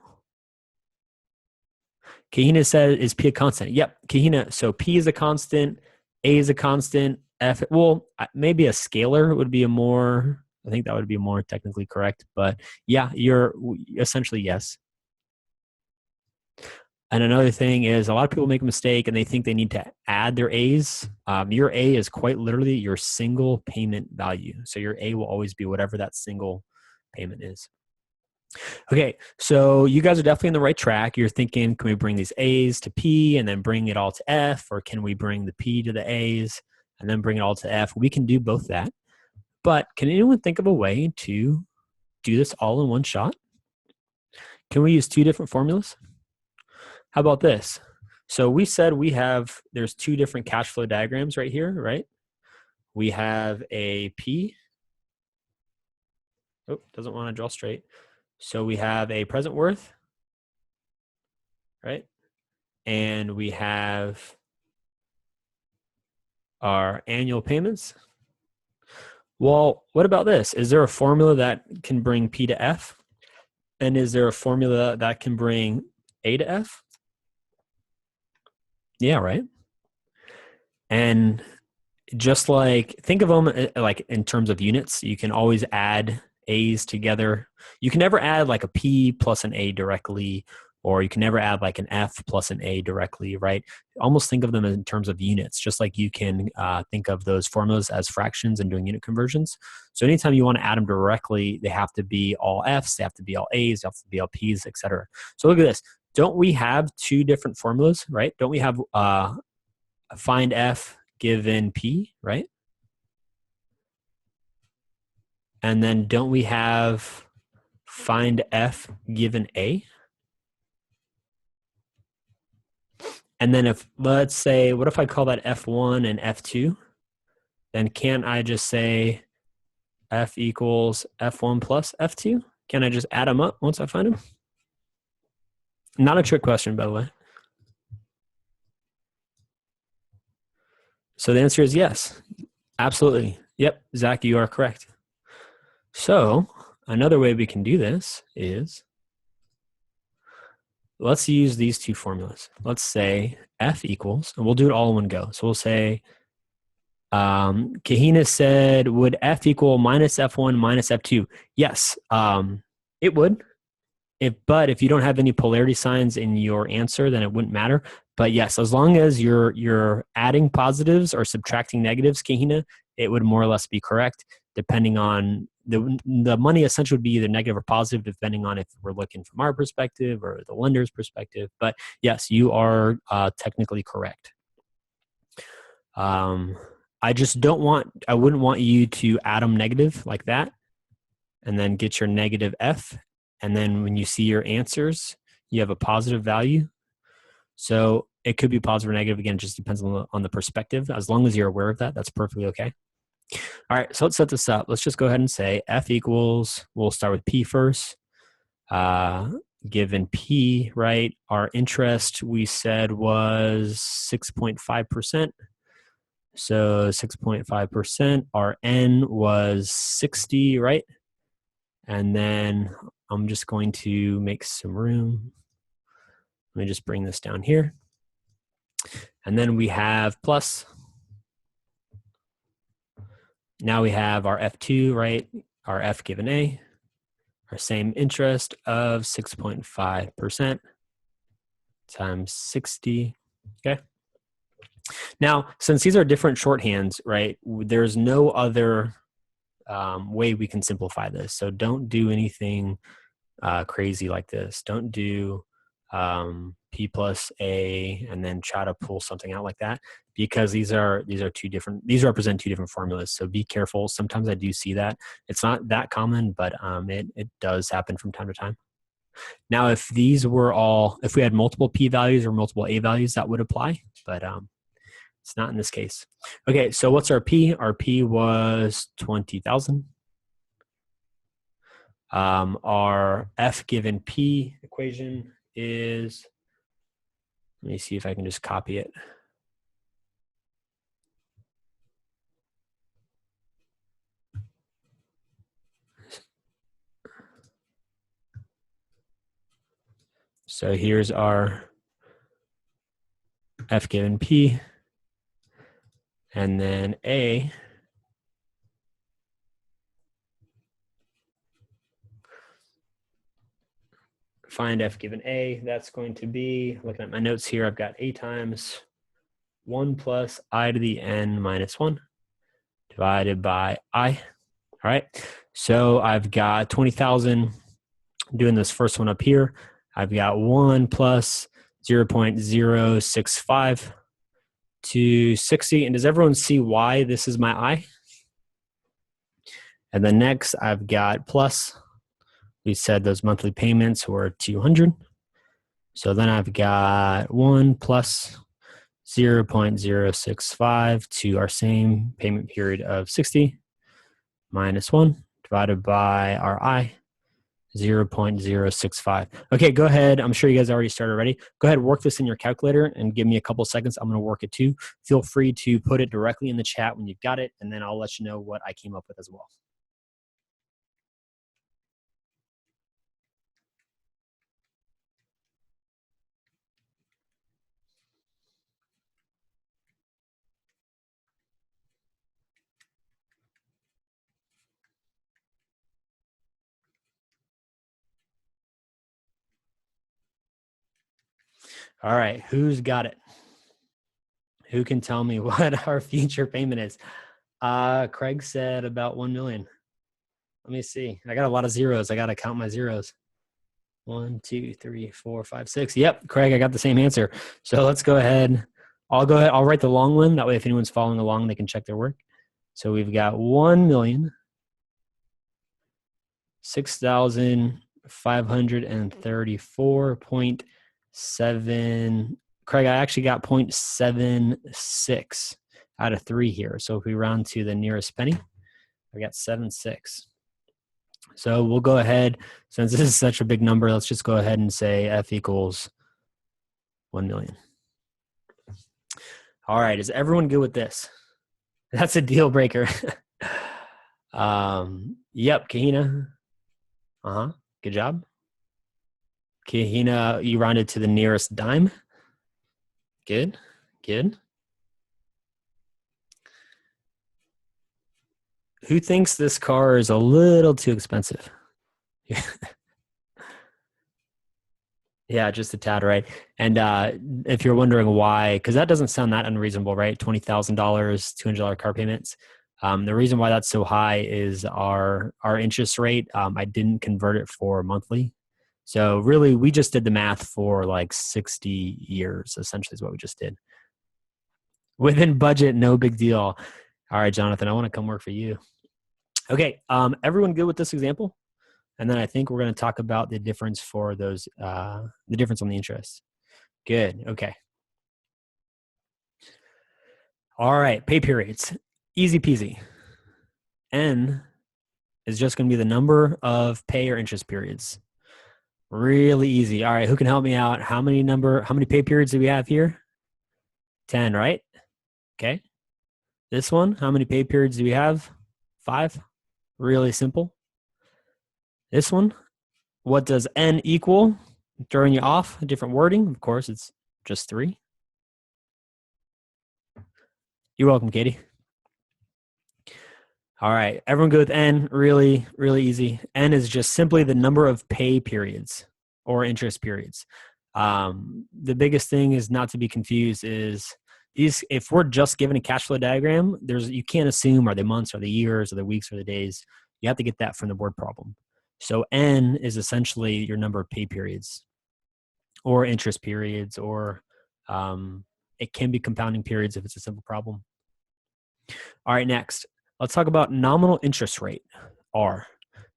Kahina said, is P a constant? Yep, Kahina. So P is a constant, A is a constant, F, well, maybe a scalar would be I think that would be more technically correct. But yeah, you're essentially yes. And another thing is a lot of people make a mistake and they think they need to add their A's. Your A is quite literally your single payment value. So your A will always be whatever that single payment is. Okay, so you guys are definitely on the right track. You're thinking, can we bring these A's to P and then bring it all to F? Or can we bring the P to the A's and then bring it all to F? We can do both that. But can anyone think of a way to do this all in one shot? Can we use 2 different formulas? How about this? So we said there's 2 different cash flow diagrams right here, right? We have a P. Oh, doesn't want to draw straight. So we have a present worth, right? and we have our annual payments. Well, what about this? Is there a formula that can bring P to F? And is there a formula that can bring A to F? Yeah, right. And just like, think of them like in terms of units, you can always add A's together. You can never add like a P plus an A directly, or you can never add like an F plus an A directly, right? Almost think of them in terms of units, just like you can think of those formulas as fractions and doing unit conversions. So anytime you want to add them directly, they have to be all F's, they have to be all A's, they have to be all P's, etc. So look at this. Don't we have two different formulas, right? Don't we have find F given P, right? And then don't we have find F given A? And then if, let's say, what if I call that F1 and F2? Then can't I just say F equals F1 plus F2? Can I just add them up once I find them? Not a trick question, by the way. So the answer is yes. Absolutely. Yep, Zach, you are correct. So another way we can do this is, let's use these two formulas. Let's say F equals, and we'll do it all in one go. So we'll say, Kahina said, would F equal minus F1 minus F2? Yes, it would. But if you don't have any polarity signs in your answer, then it wouldn't matter. But yes, as long as you're adding positives or subtracting negatives, Kahina, it would more or less be correct, depending on the money essentially would be either negative or positive, depending on if we're looking from our perspective or the lender's perspective. But yes, you are technically correct. I wouldn't want you to add them negative like that and then get your negative F. And then when you see your answers, you have a positive value. So it could be positive or negative. Again, it just depends on the perspective. As long as you're aware of that, that's perfectly okay. All right, so let's set this up. Let's just go ahead and say F equals, we'll start with P first. Given P, right, our interest we said was 6.5%. So 6.5%, our N was 60, right? And then I'm just going to make some room. Let me just bring this down here. And then we have plus. Now we have our F2, right? Our F given A, our same interest of 6.5% times 60, okay? Now, since these are different shorthands, right, there's no other way we can simplify this. So don't do anything crazy like this. Don't do P plus A and then try to pull something out like that, because these represent two different formulas. So be careful. Sometimes I do see that. It's not that common, but it does happen from time to time. Now, if we had multiple P values or multiple A values, that would apply, but it's not in this case. Okay, so what's our P? Our P was 20,000. Our F given P equation is, let me see if I can just copy it. So here's our F given P, and then A find F given A. That's going to be, looking at my notes here, I've got A times 1 plus I to the N minus 1 divided by I. All right, so I've got 20,000. Doing this first one up here, I've got 1 plus 0.065 to 60. And does everyone see why this is my I? And then next, I've got plus. We said those monthly payments were 200. So then I've got 1 plus 0.065 to our same payment period of 60 minus 1 divided by our I. 0.065. Okay, go ahead. I'm sure you guys already started already. Go ahead, work this in your calculator and give me a couple seconds. I'm going to work it too. Feel free to put it directly in the chat when you've got it, and then I'll let you know what I came up with as well. All right, who's got it? Who can tell me what our future payment is? Craig said about 1 million. Let me see. I got a lot of zeros. I got to count my zeros. 1, 2, 3, 4, 5, 6. Yep, Craig, I got the same answer. So let's go ahead. I'll go ahead. I'll write the long one. That way, if anyone's following along, they can check their work. So we've got 1,006,534.7. Craig, I actually got 0.76 out of 3 here. So if we round to the nearest penny, I got 7.6. So we'll go ahead, since this is such a big number, let's just go ahead and say F equals 1 million. All right, is everyone good with this? That's a deal breaker. Yep, Kahina. Good job. Kahina, you rounded to the nearest dime. Good. Who thinks this car is a little too expensive? Yeah, just a tad, right? And if you're wondering why, because that doesn't sound that unreasonable, right? $20,000, $200 car payments. The reason why that's so high is our interest rate. I didn't convert it for monthly. So really, we just did the math for like 60 years, essentially is what we just did. Within budget, no big deal. All right, Jonathan, I want to come work for you. Okay, everyone good with this example? And then I think we're going to talk about the difference for those, the difference on the interest. Good. Okay. All right. Pay periods. Easy peasy. N is just going to be the number of pay or interest periods. Really easy. All right. Who can help me out? How many pay periods do we have here? 10, right? Okay. This one, how many pay periods do we have? 5. Really simple. This one, what does N equal? Throwing you off, a different wording. Of course, it's just 3. You're welcome, Katie. All right. Everyone good with N? Really, really easy. N is just simply the number of pay periods or interest periods. The biggest thing is not to be confused is these, if we're just given a cash flow diagram, you can't assume are they months, are they years, are they weeks, or the days. You have to get that from the word problem. So N is essentially your number of pay periods or interest periods, or it can be compounding periods if it's a simple problem. All right, next, let's talk about nominal interest rate, R.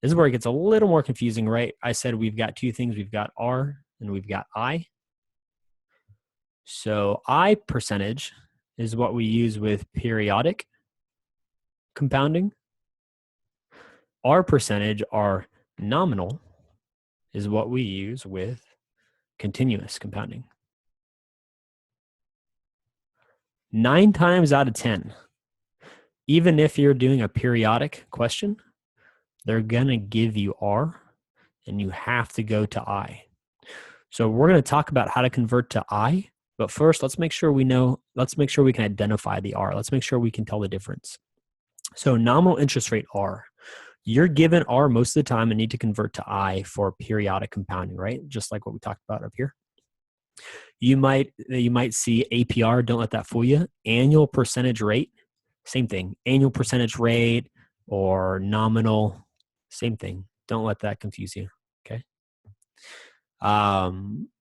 This is where it gets a little more confusing, right? I said we've got 2 things. We've got R and we've got I. So I percentage is what we use with periodic compounding. R percentage, R nominal, is what we use with continuous compounding. 9 times out of 10, even if you're doing a periodic question, they're going to give you R, and you have to go to I. So we're going to talk about how to convert to I, but first, let's make sure we can identify the R. Let's make sure we can tell the difference. So nominal interest rate R, you're given R most of the time and need to convert to I for periodic compounding, right? Just like what we talked about up here. You might see APR, don't let that fool you. Annual percentage rate, same thing. Annual percentage rate or nominal, same thing. Don't let that confuse you, okay?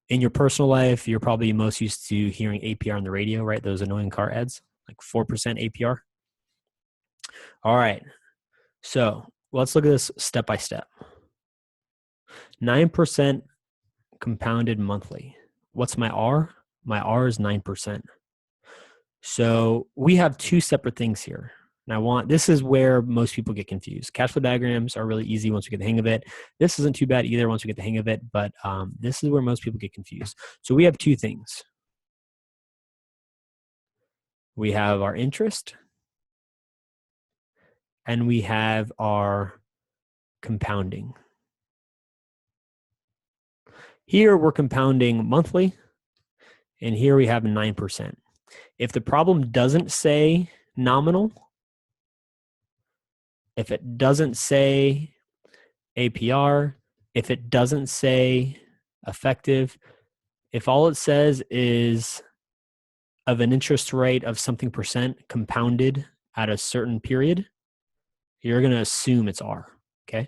In your personal life, you're probably most used to hearing APR on the radio, right? Those annoying car ads, like 4% APR. All right, so let's look at this step by step. 9% compounded monthly. What's my R? My R is 9%. So we have 2 separate things here. And this is where most people get confused. Cash flow diagrams are really easy once we get the hang of it. This isn't too bad either once we get the hang of it, but this is where most people get confused. So we have two things. We have our interest and we have our compounding. Here we're compounding monthly, and here we have 9%. If the problem doesn't say nominal, if it doesn't say APR, if it doesn't say effective, if all it says is of an interest rate of something percent compounded at a certain period, you're going to assume it's R, okay?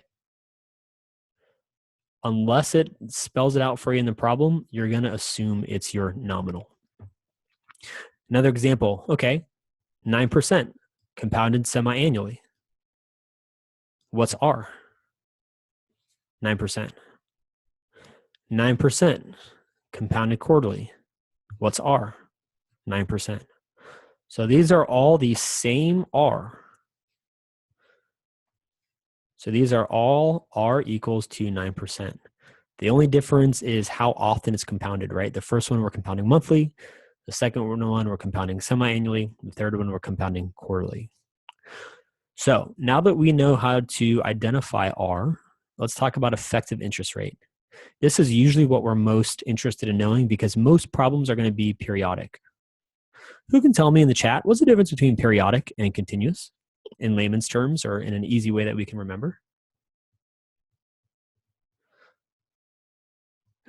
Unless it spells it out for you in the problem, you're going to assume it's your nominal. Another example, okay, 9% compounded semi-annually. What's R? 9%. 9% compounded quarterly. What's R? 9%. So these are all the same R. So these are all R equals to 9%. The only difference is how often it's compounded, right? The first one we're compounding monthly. The second one we're compounding semi-annually. The third one we're compounding quarterly. So now that we know how to identify R, let's talk about effective interest rate. This is usually what we're most interested in knowing because most problems are going to be periodic. Who can tell me in the chat, what's the difference between periodic and continuous in layman's terms or in an easy way that we can remember?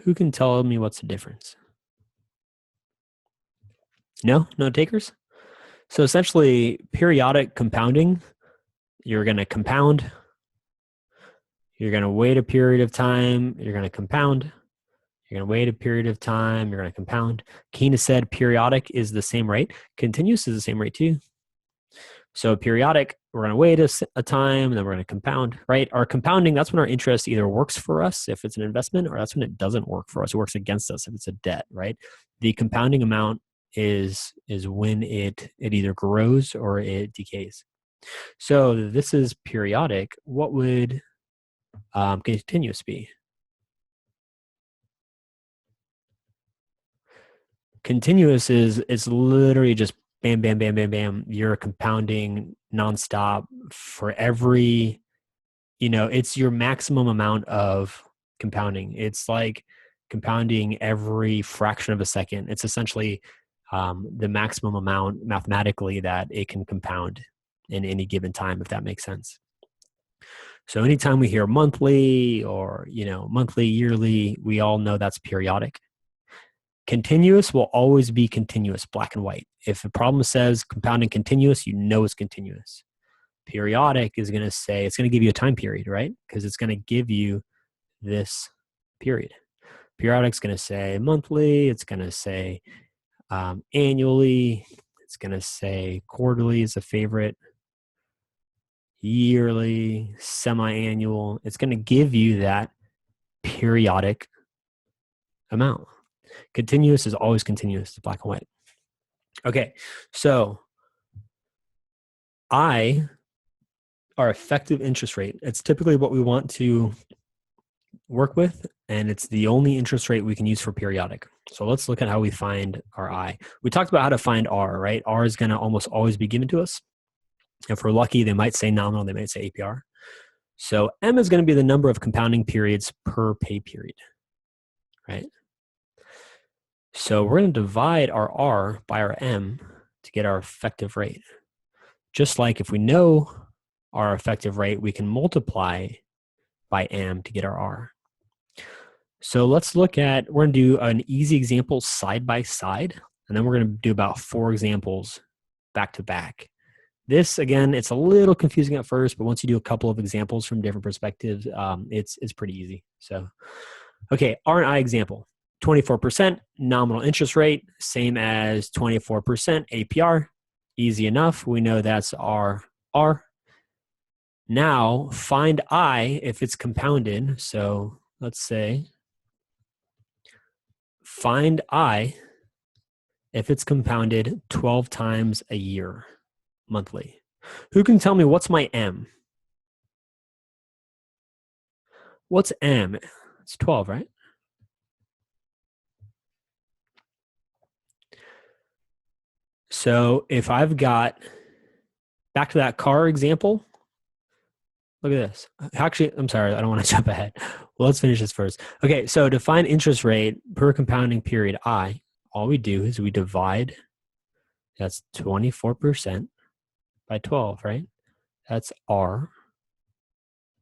Who can tell me what's the difference? No takers? So essentially, periodic compounding, you're going to compound, you're going to wait a period of time, you're going to compound, you're going to wait a period of time, you're going to compound. Keena said periodic is the same rate. Continuous is the same rate too. So periodic, we're going to wait a time, and then we're going to compound, right? Our compounding, that's when our interest either works for us if it's an investment, or that's when it doesn't work for us. It works against us if it's a debt, right? The compounding amount is when it either grows or it decays. So this is periodic. What would continuous be? Continuous is literally just bam, bam, bam, bam, bam. You're compounding nonstop for every, it's your maximum amount of compounding. It's like compounding every fraction of a second. It's essentially the maximum amount mathematically that it can compound in any given time, if that makes sense. So anytime we hear monthly or, monthly, yearly, we all know that's periodic. Continuous will always be continuous, black and white. If the problem says compounding continuous, you know it's continuous. Periodic is going to say, it's going to give you a time period, right? Because it's going to give you this period. Periodic is going to say monthly. It's going to say annually. It's going to say quarterly is a favorite. Yearly, semi-annual. It's going to give you that periodic amount. Continuous is always continuous, it's black and white. Okay, so our effective interest rate, it's typically what we want to work with, and it's the only interest rate we can use for periodic. So let's look at how we find our I. We talked about how to find R, right? R is going to almost always be given to us. If we're lucky, they might say nominal, they might say APR. So M is going to be the number of compounding periods per pay period, right? So we're going to divide our R by our M to get our effective rate. Just like if we know our effective rate, we can multiply by M to get our R. So let's we're going to do an easy example side by side, and then we're going to do about 4 examples back to back. This, again, it's a little confusing at first, but once you do a couple of examples from different perspectives, it's pretty easy. So, okay, R and I example. 24% nominal interest rate, same as 24% APR. Easy enough. We know that's our R. Now, find I if it's compounded. So let's say find I if it's compounded 12 times a year monthly. Who can tell me what's my M? What's M? It's 12, right? So if I've got, back to that car example, look at this. Actually, I'm sorry, I don't want to jump ahead. Well, let's finish this first. Okay, so to find interest rate per compounding period I, all we do is we divide, that's 24% by 12, right? That's R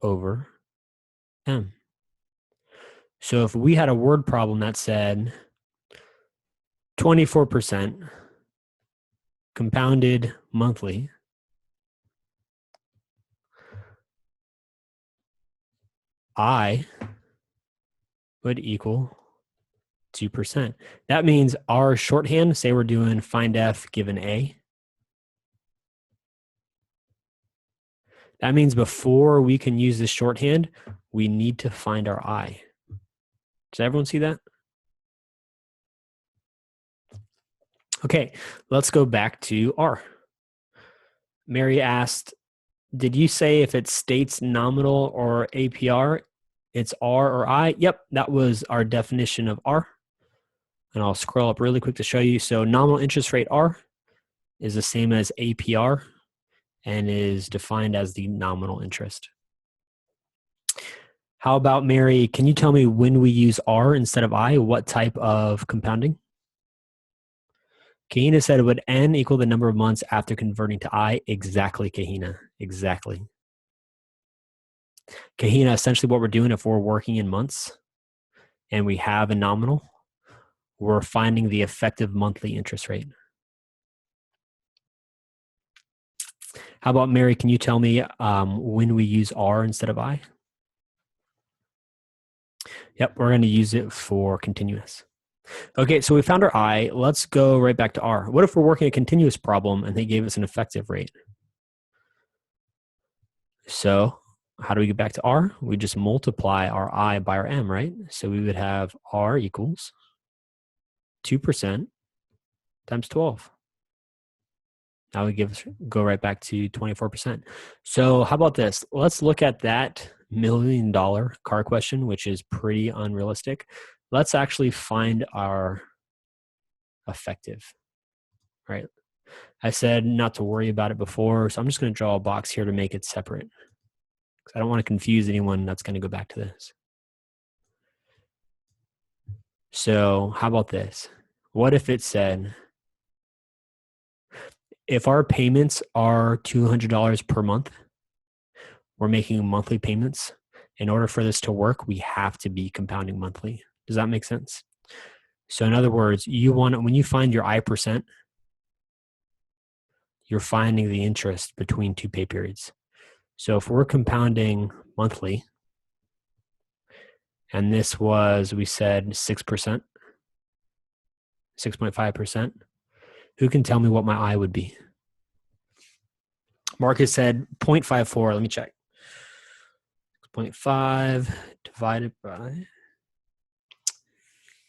over M. So if we had a word problem that said 24% compounded monthly, I would equal 2%. That means our shorthand, say we're doing find F given A. That means before we can use this shorthand, we need to find our I. Does everyone see that? Okay, let's go back to R. Mary asked, did you say if it states nominal or APR, it's R or I? Yep, that was our definition of R. And I'll scroll up really quick to show you. So nominal interest rate R is the same as APR and is defined as the nominal interest. How about, Mary, can you tell me when we use R instead of I, what type of compounding? Kahina said, would N equal the number of months after converting to I? Exactly, Kahina, exactly. Kahina, essentially what we're doing if we're working in months and we have a nominal, we're finding the effective monthly interest rate. How about, Mary, can you tell me when we use R instead of I? Yep, we're going to use it for continuous. Okay, so we found our I. Let's go right back to R. What if we're working a continuous problem and they gave us an effective rate? So how do we get back to R? We just multiply our I by our M, right? So we would have R equals 2% times 12. Now we go right back to 24%. So how about this? Let's look at that $1 million car question, which is pretty unrealistic. Let's actually find our effective, right? I said not to worry about it before, so I'm just going to draw a box here to make it separate because I don't want to confuse anyone that's going to go back to this. So how about this? What if it said, if our payments are $200 per month, we're making monthly payments. In order for this to work, we have to be compounding monthly. Does that make sense? So in other words, when you find your I percent, you're finding the interest between two pay periods. So if we're compounding monthly, and this was, we said 6%, 6.5%, who can tell me what my I would be? Marcus said 0.54. Let me check. 0.5 divided by.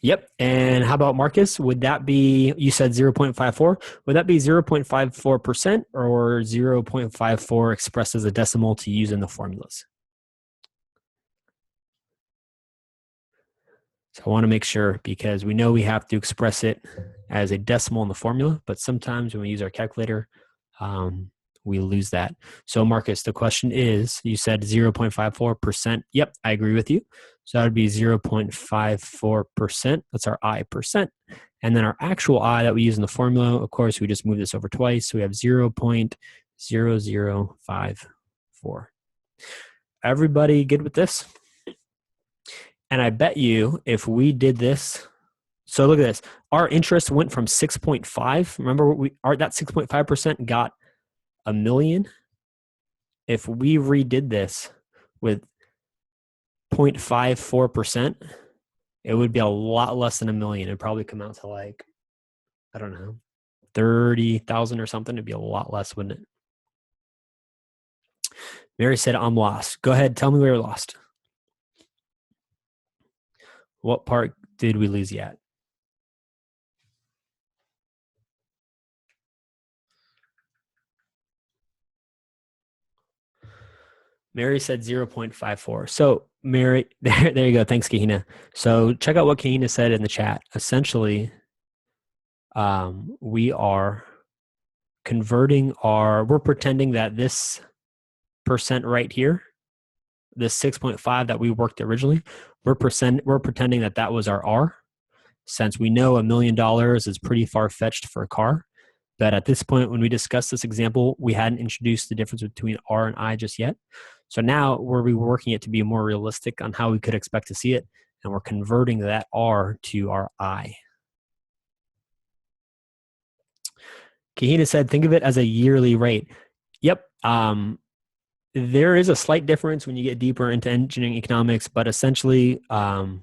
Yep. And how about Marcus? Would that be, you said 0.54. Would that be 0.54% or 0.54 expressed as a decimal to use in the formulas? So I want to make sure because we know we have to express it as a decimal in the formula, but sometimes when we use our calculator, we lose that. So Marcus, the question is, you said 0.54%. Yep, I agree with you. So that would be 0.54%. That's our I percent. And then our actual I that we use in the formula, of course, we just move this over twice. So we have 0.0054. Everybody good with this? And I bet you if we did this, so look at this. Our interest went from 6.5. Remember, that 6.5% got $1 million. If we redid this with 0.54%, it would be a lot less than $1 million. It'd probably come out to like, I don't know, 30,000 or something. It'd be a lot less, wouldn't it? Mary said, I'm lost. Go ahead. Tell me where you're lost. What part did we lose yet? Mary said 0.54. So Mary, there you go. Thanks, Kahina. So check out what Kahina said in the chat. Essentially, we are we're pretending that this percent right here, this 6.5 that we worked originally, we're pretending that that was our R, since we know $1 million is pretty far-fetched for a car. But at this point, when we discussed this example, we hadn't introduced the difference between R and I just yet. So now we're reworking it to be more realistic on how we could expect to see it, and we're converting that R to our I. Kahina said, think of it as a yearly rate. Yep. There is a slight difference when you get deeper into engineering economics, but essentially, R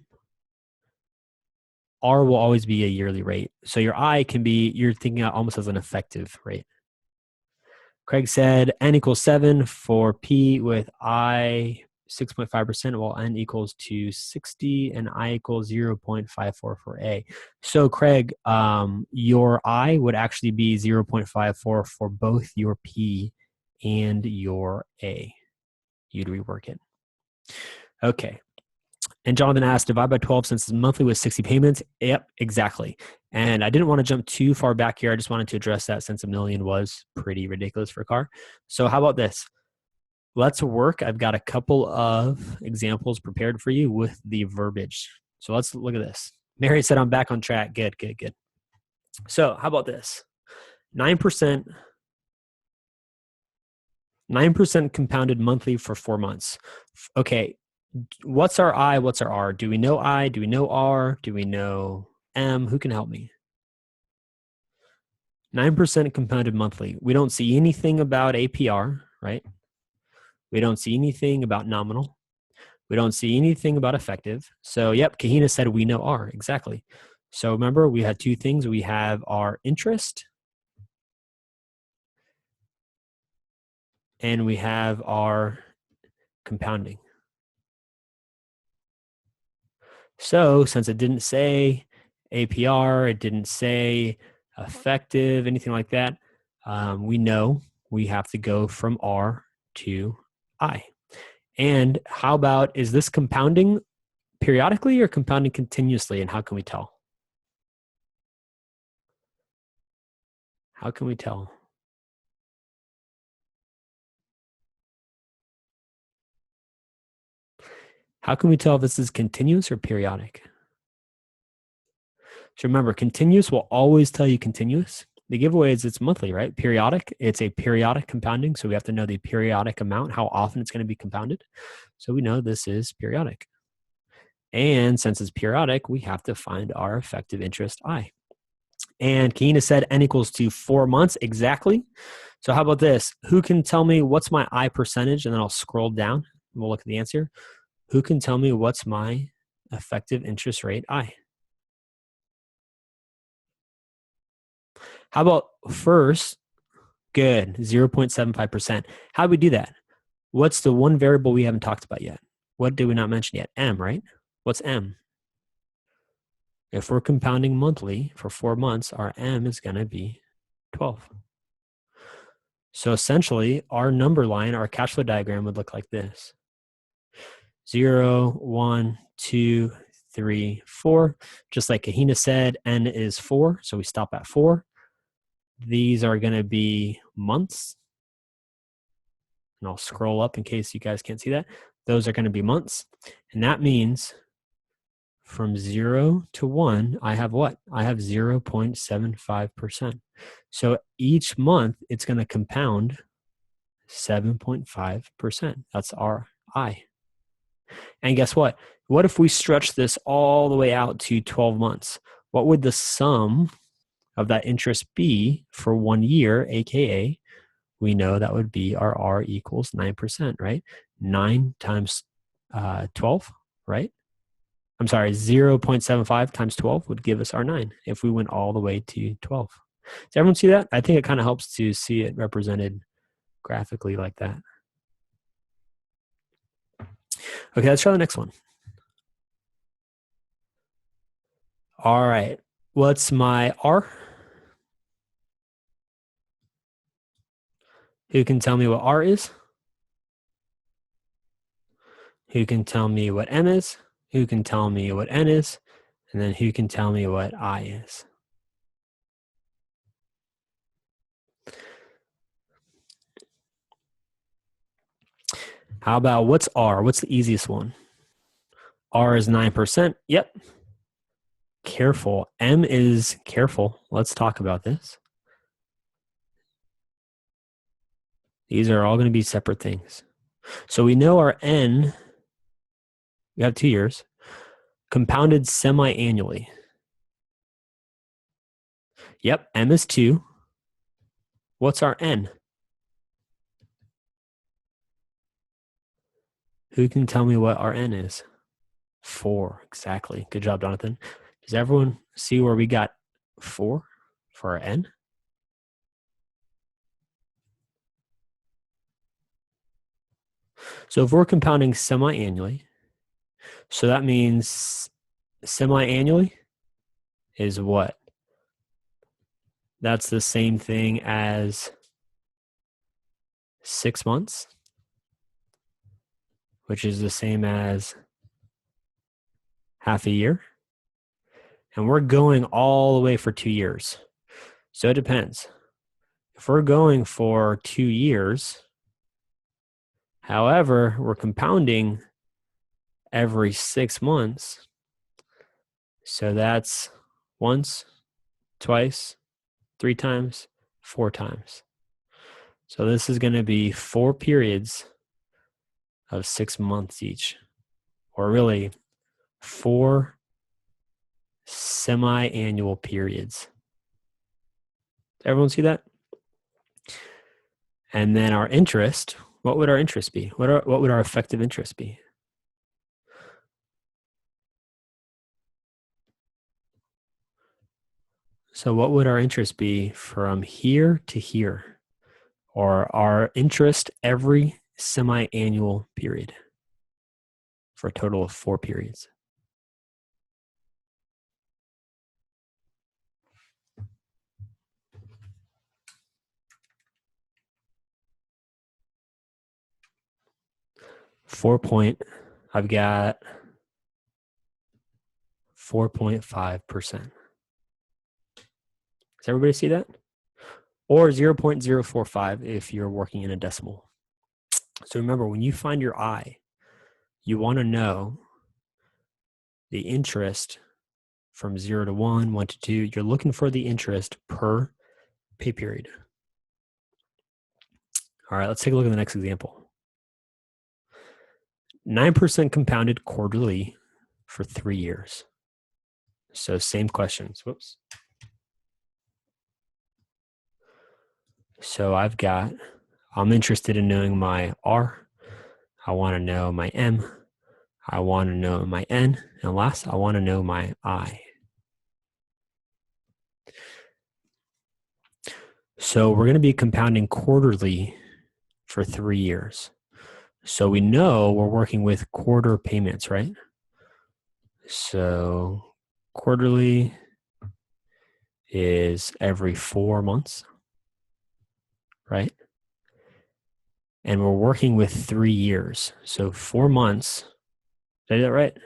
will always be a yearly rate. So your I can be, you're thinking almost as an effective rate. Craig said N equals 7 for P with I 6.5%, while N equals to 60 and I equals 0.54 for A. So Craig, your I would actually be 0.54 for both your P and your A. You'd rework it. Okay. And Jonathan asked, divide by 12 since it's monthly with 60 payments. Yep, exactly. And I didn't want to jump too far back here. I just wanted to address that since $1 million was pretty ridiculous for a car. So how about this? Let's work. I've got a couple of examples prepared for you with the verbiage. So let's look at this. Mary said, I'm back on track. Good, good, good. So how about this? 9% compounded monthly for 4 months. Okay. What's our I? What's our R? Do we know I? Do we know R? Do we know M? Who can help me? 9% compounded monthly. We don't see anything about APR, right? We don't see anything about nominal. We don't see anything about effective. So, yep, Kahina said we know R. Exactly. So remember, we had two things. We have our interest and we have our compounding. So since it didn't say APR, it didn't say effective, anything like that, we know we have to go from R to I. And how about, is this compounding periodically or compounding continuously? And how can we tell? How can we tell? How can we tell if this is continuous or periodic? So remember, continuous will always tell you continuous. The giveaway is it's monthly, right? Periodic, it's a periodic compounding. So we have to know the periodic amount, how often it's going to be compounded. So we know this is periodic. And since it's periodic, we have to find our effective interest I. And Kahina said N equals to 4 months exactly. So how about this? Who can tell me what's my I percentage? And then I'll scroll down and we'll look at the answer. Who can tell me what's my effective interest rate I? How about first? Good, 0.75%. How do we do that? What's the one variable we haven't talked about yet? What did we not mention yet? M, right? What's M? If we're compounding monthly for 4 months, our M is going to be 12. So essentially, our number line, our cash flow diagram would look like this. 0, 1, 2, 3, 4. Just like Kahina said, N is 4, so we stop at 4. These are going to be months. And I'll scroll up in case you guys can't see that. Those are going to be months. And that means from 0 to 1, I have what? I have 0.75%. So each month, it's going to compound 7.5%. That's our I. And guess what? What if we stretch this all the way out to 12 months? What would the sum of that interest be for 1 year, aka we know that would be our R equals 9%, right? 9 times 12, right? I'm sorry, 0.75 times 12 would give us our 9 if we went all the way to 12. Does everyone see that? I think it kind of helps to see it represented graphically like that. Okay, let's try the next one. All right, what's my R? Who can tell me what R is? Who can tell me what M is? Who can tell me what N is? And then who can tell me what I is? How about what's R? What's the easiest one? R is 9%. Yep. Careful. M is careful. Let's talk about this. These are all going to be separate things. So we know our N, we have 2 years, compounded semi-annually. Yep, M is 2. What's our N? Who can tell me what our N is? 4, exactly. Good job, Jonathan. Does everyone see where we got 4 for our N? So if we're compounding semi-annually, so that means semi-annually is what? That's the same thing as 6 months, which is the same as half a year. And we're going all the way for 2 years. So it depends. If we're going for 2 years, however, we're compounding every 6 months. So that's once, twice, 3 times, 4 times. So this is going to be 4 periods of 6 months each, or really 4 semi-annual periods. Everyone see that? And then our interest, what would our interest be? What would our effective interest be? So what would our interest be from here to here? Or our interest every semi-annual period for a total of 4 periods? I've got 4.5%. Does everybody see that? Or 0.045 if you're working in a decimal. So remember, when you find your I, you want to know the interest from 0 to 1, 1 to 2. You're looking for the interest per pay period. All right, let's take a look at the next example. 9% compounded quarterly for 3 years. So same questions. Whoops. So I'm interested in knowing my R. I want to know my M. I want to know my N. And last, I want to know my I. So we're going to be compounding quarterly for 3 years. So we know we're working with quarter payments, right? So quarterly is every 4 months, right? And we're working with 3 years. So 4 months. Did I do that right?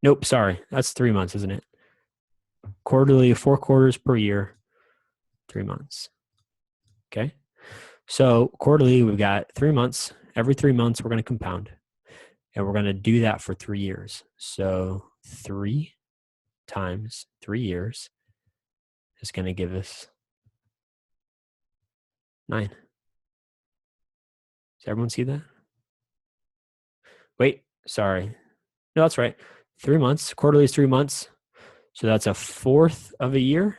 Nope, sorry. That's 3 months, isn't it? Quarterly, 4 quarters per year, 3 months. Okay. So quarterly, we've got 3 months. Every 3 months, we're going to compound. And we're going to do that for 3 years. So 3 times 3 years is going to give us 9. Does everyone see that? Wait, sorry. No, that's right. 3 months. Quarterly is 3 months. So that's a fourth of a year.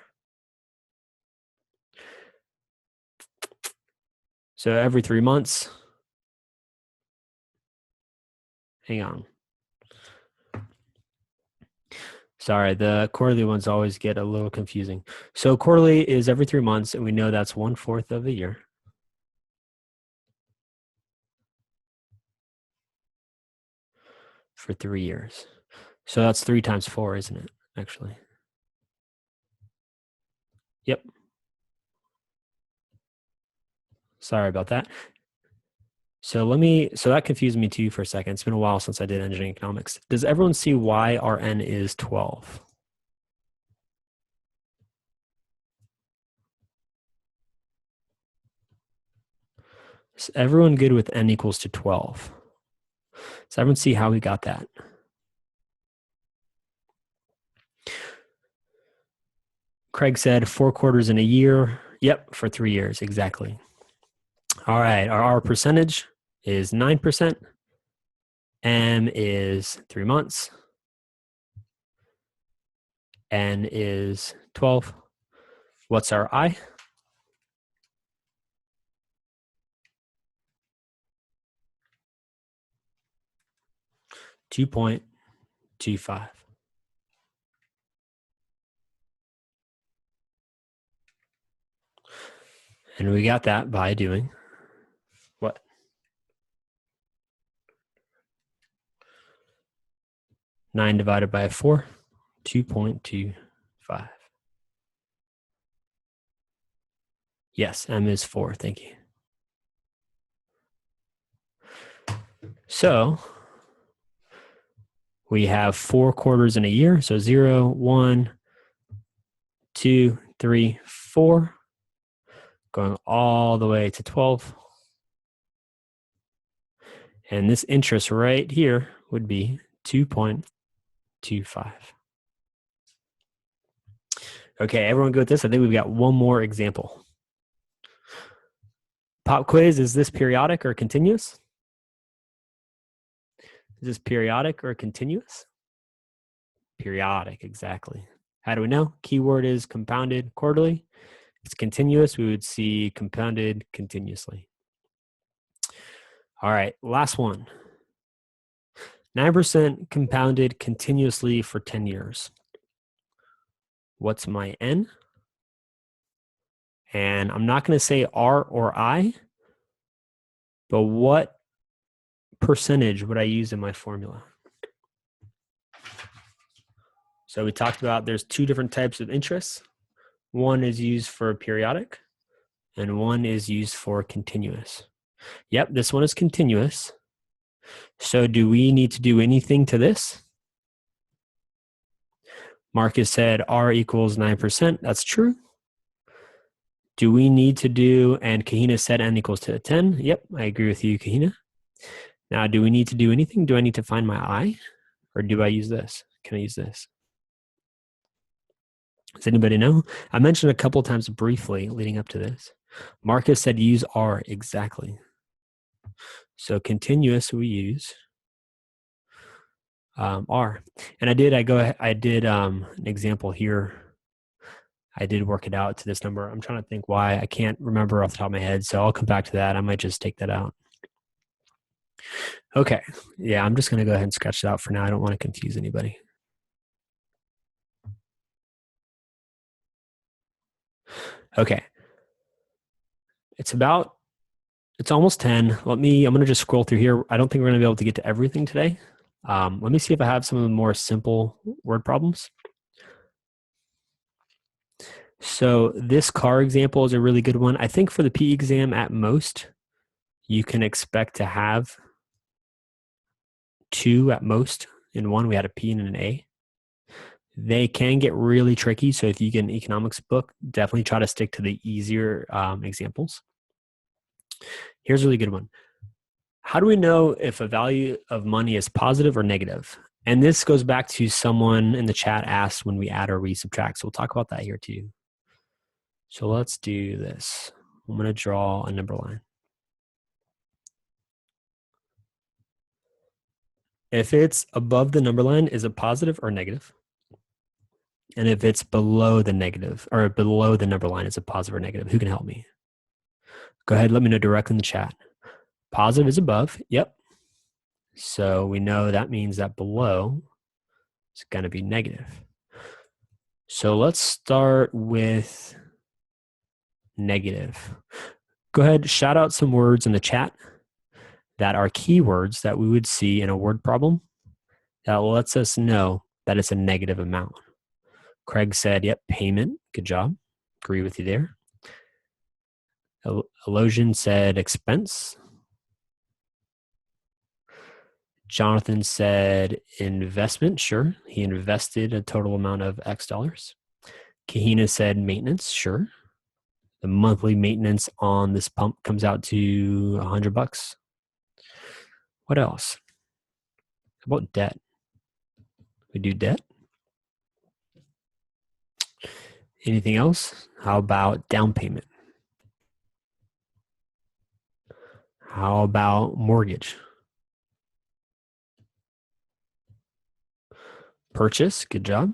So every 3 months. Hang on. Sorry, the quarterly ones always get a little confusing. So quarterly is every 3 months, and we know that's 1/4 of a year. For 3 years. So that's 3 times 4, isn't it, actually? Yep. Sorry about that. So so that confused me too for a second. It's been a while since I did engineering economics. Does everyone see why Rn is 12? Is everyone good with n equals to 12? Does everyone see how we got that? Craig said 4 quarters in a year. Yep, for 3 years, exactly. All right, our R percentage is 9%. M is 3 months. N is 12. What's our I? $2.25. And we got that by doing what? 9 divided by 4, 2.25. Yes, M is 4. Thank you. So we have 4 quarters in a year. So 0, 1, 2, 3, 4, going all the way to 12. And this interest right here would be 2.25. Okay, everyone good with this? I think we've got one more example. Pop quiz, is this periodic or continuous? Is this periodic or continuous? Periodic, exactly. How do we know? Keyword is compounded quarterly. If it's continuous, we would see compounded continuously. All right, last one. 9% compounded continuously for 10 years. What's my N? And I'm not going to say R or I, but what percentage would I use in my formula? So we talked about there's 2 different types of interest. One is used for periodic, and one is used for continuous. Yep, this one is continuous. So do we need to do anything to this? Marcus said R equals 9%. That's true. Do we need to do, and Kahina said N equals to 10. Yep, I agree with you, Kahina. Now, do we need to do anything? Do I need to find my I? Or do I use this? Can I use this? Does anybody know? I mentioned a couple times briefly leading up to this. Marcus said use R, exactly. So continuous, we use R. And I did an example here. I did work it out to this number. I'm trying to think why. I can't remember off the top of my head, so I'll come back to that. I might just take that out. Okay. Yeah, I'm just going to go ahead and scratch it out for now. I don't want to confuse anybody. Okay. It's almost 10. I'm going to just scroll through here. I don't think we're going to be able to get to everything today. Let me see if I have some of the more simple word problems. So this car example is a really good one. I think for the PE exam at most, you can expect to have 2 at most. In one, we had a P and an A. They can get really tricky. So if you get an economics book, definitely try to stick to the easier examples. Here's a really good one. How do we know if a value of money is positive or negative? And this goes back to someone in the chat asked when we add or we subtract. So we'll talk about that here too. So let's do this. I'm going to draw a number line. If it's above the number line, is it positive or negative? And if it's below the negative or below the number line, is it positive or negative? Who can help me? Go ahead, let me know directly in the chat. Positive is above. Yep. So we know that means that below is going to be negative. So let's start with negative. Go ahead, shout out some words in the chat that are keywords that we would see in a word problem that lets us know that it's a negative amount. Craig said, yep, payment. Good job. Agree with you there. Elosion said expense. Jonathan said investment. Sure. He invested a total amount of X dollars. Kahina said maintenance. Sure. The monthly maintenance on this pump comes out to $100. What else? How about debt? We do debt. Anything else? How about down payment? How about mortgage? Purchase. Good job.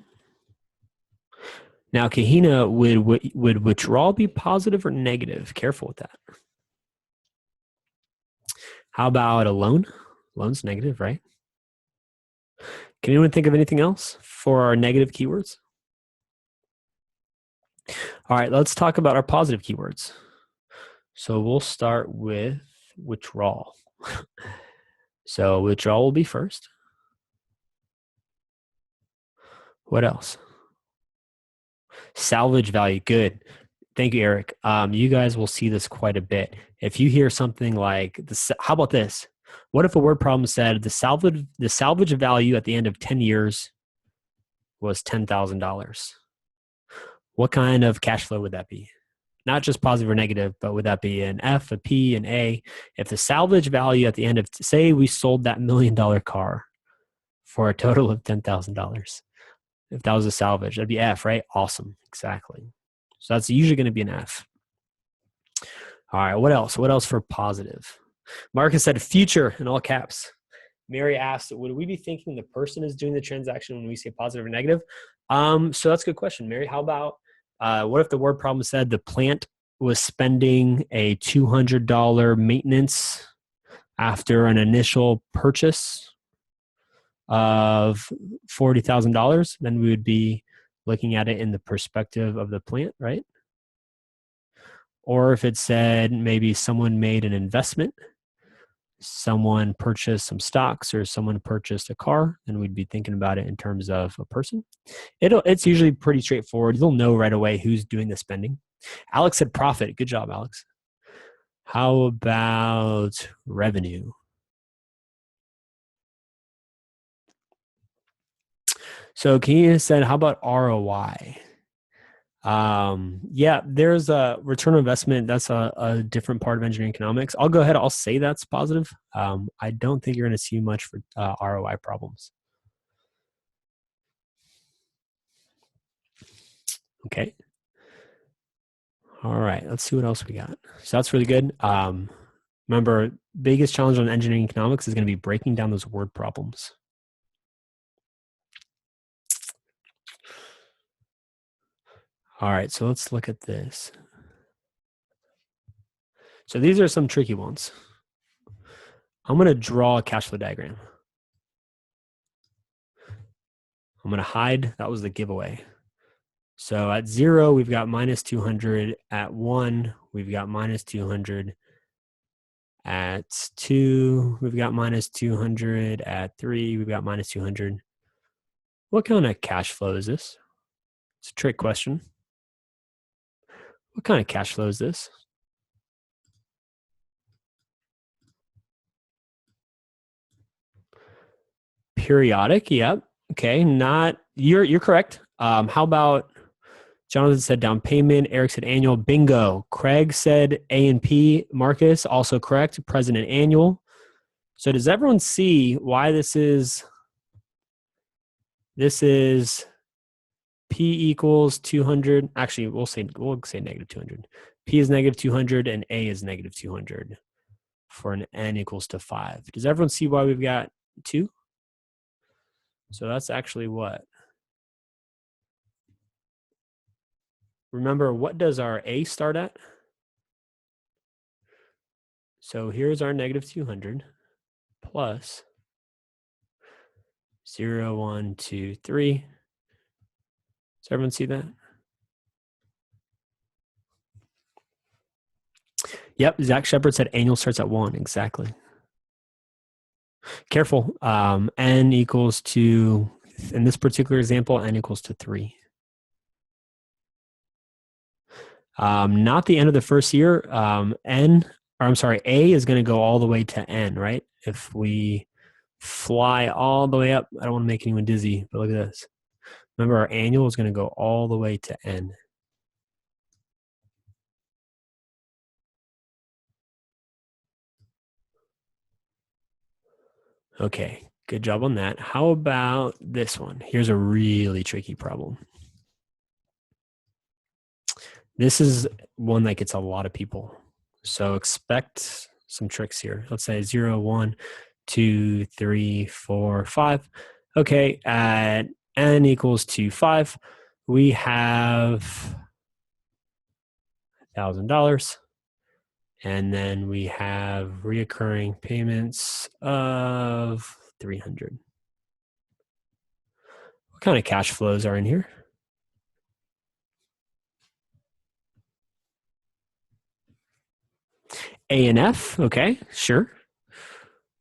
Now, Kahina, would withdrawal be positive or negative? Careful with that. How about a loan? Loan's negative, right? Can anyone think of anything else for our negative keywords? All right, let's talk about our positive keywords. So we'll start with withdrawal. So withdrawal will be first. What else? Salvage value. Good. Thank you, Eric. You guys will see this quite a bit. If you hear something like this, how about this? What if a word problem said the salvage value at the end of 10 years was $10,000? What kind of cash flow would that be? Not just positive or negative, but would that be an F, a P, an A? If the salvage value at the end of, say we sold that $1 million car for a total of $10,000, if that was a salvage, that'd be F, right? Awesome. Exactly. So that's usually going to be an F. All right. What else? What else for positive? Marcus said future in all caps. Mary asked, would we be thinking the person is doing the transaction when we say positive or negative? So that's a good question, Mary. How about what if the word problem said the plant was spending a $200 maintenance after an initial purchase of $40,000? Then we would be looking at it in the perspective of the plant, right? Or if it said maybe someone made an investment, someone purchased some stocks, or someone purchased a car, then we'd be thinking about it in terms of a person. It's usually pretty straightforward. You'll know right away who's doing the spending. Alex said profit. Good job, Alex. How about revenue? So Kenya said, how about ROI? Yeah, there's a return on investment. That's a different part of engineering economics. I'll go ahead. I'll say that's positive. I don't think you're going to see much for ROI problems. Okay. All right. Let's see what else we got. So that's really good. Remember, biggest challenge on engineering economics is going to be breaking down those word problems. All right. So let's look at this. So these are some tricky ones. I'm going to draw a cash flow diagram. I'm going to hide. That was the giveaway. So at 0, we've got minus 200. At 1, we've got minus 200. At 2, we've got minus 200. At 3, we've got minus 200. What kind of cash flow is this? It's a trick question. What kind of cash flow is this? Periodic, yep. Okay, you're correct. How about Jonathan said down payment, Eric said annual, bingo. Craig said A and P, Marcus also correct, present and annual. So does everyone see why this is P equals 200? Actually, we'll say negative 200. P is negative 200 and A is negative 200 for an N equals to 5. Does everyone see why we've got 2? So that's actually what? Remember, what does our A start at? So here's our negative 200 plus 0, 1, 2, 3. Does everyone see that? Yep, Zach Shepard said annual starts at 1. Exactly. Careful. N equals to, in this particular example, N equals to 3. Not the end of the first year. A is going to go all the way to N, right? If we fly all the way up. I don't want to make anyone dizzy, but look at this. Remember, our annual is going to go all the way to n. Okay, good job on that. How about this one? Here's a really tricky problem. This is one that gets a lot of people. So expect some tricks here. Let's say 0, 1, 2, 3, 4, 5. Okay, at n equals to 5, we have $1,000. And then we have reoccurring payments of 300. What kind of cash flows are in here? A and F, okay, sure.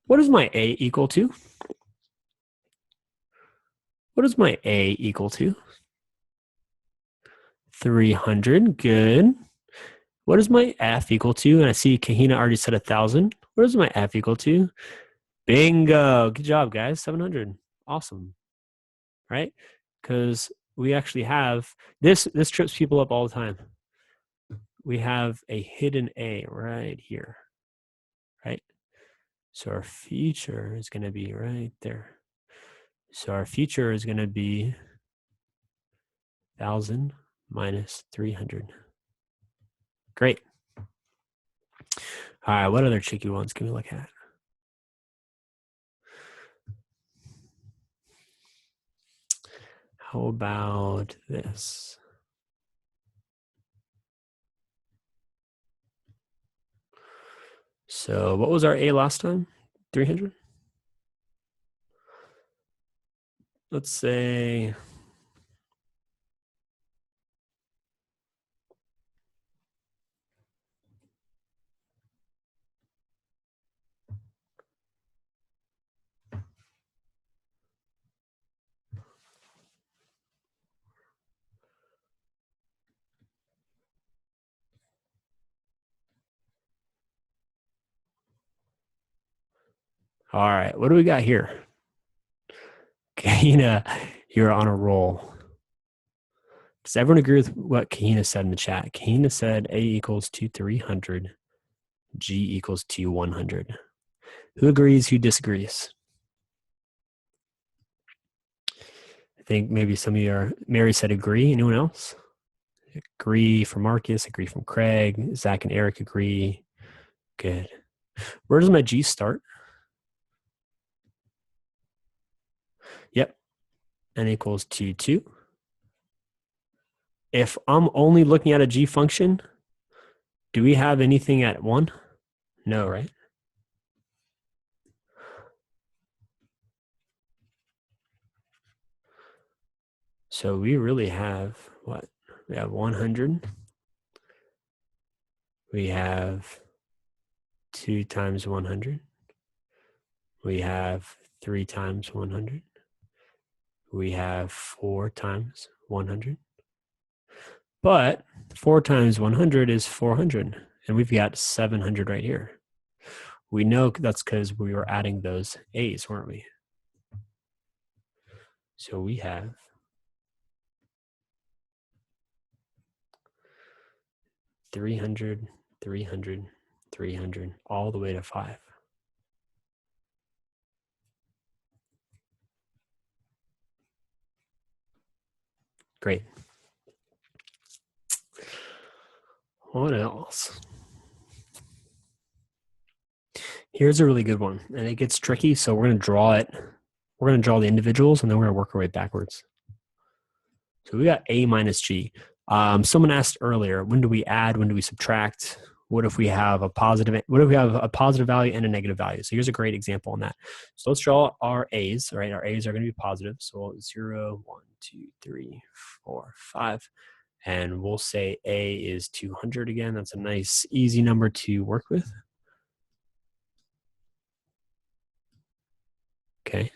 What is my A equal to? What is my A equal to? 300, good. What is my F equal to? And I see Kahina already said 1,000. What is my F equal to? Bingo, good job, guys, 700. Awesome, right? Because we actually have, this trips people up all the time. We have a hidden A right here, right? So our future is going to be right there. So our future is going to be 1,000 minus 300. Great. All right, what other tricky ones can we look at? How about this? So what was our A last time? 300? Let's say all right, what do we got here? Kahina, you're on a roll. Does everyone agree with what Kahina said in the chat? Kahina said A equals to 300, G equals to 100. Who agrees, who disagrees? I think maybe some of you are, Mary said agree. Anyone else? Agree from Marcus, agree from Craig, Zach and Eric agree. Good. Where does my G start? Yep, n equals to 2. If I'm only looking at a G function, do we have anything at 1? No, right? So we really have what? We have 100. We have 2 times 100. We have 3 times 100. We have 4 times 100. But 4 times 100 is 400, and we've got 700 right here. We know that's because we were adding those A's, weren't we? So we have 300, 300, 300, all the way to 5. Great. What else? Here's a really good one, and it gets tricky, so we're going to draw it. We're going to draw the individuals, and then we're going to work our way backwards. So we got A minus G. Someone asked earlier, when do we add? When do we subtract? What if we have a positive? What if we have a positive value and a negative value? So here's a great example on that. So let's draw our A's. Right, our A's are going to be positive. So 0, 1, 2, 3, 4, 5, and we'll say A is 200 again. That's a nice, easy number to work with. Okay.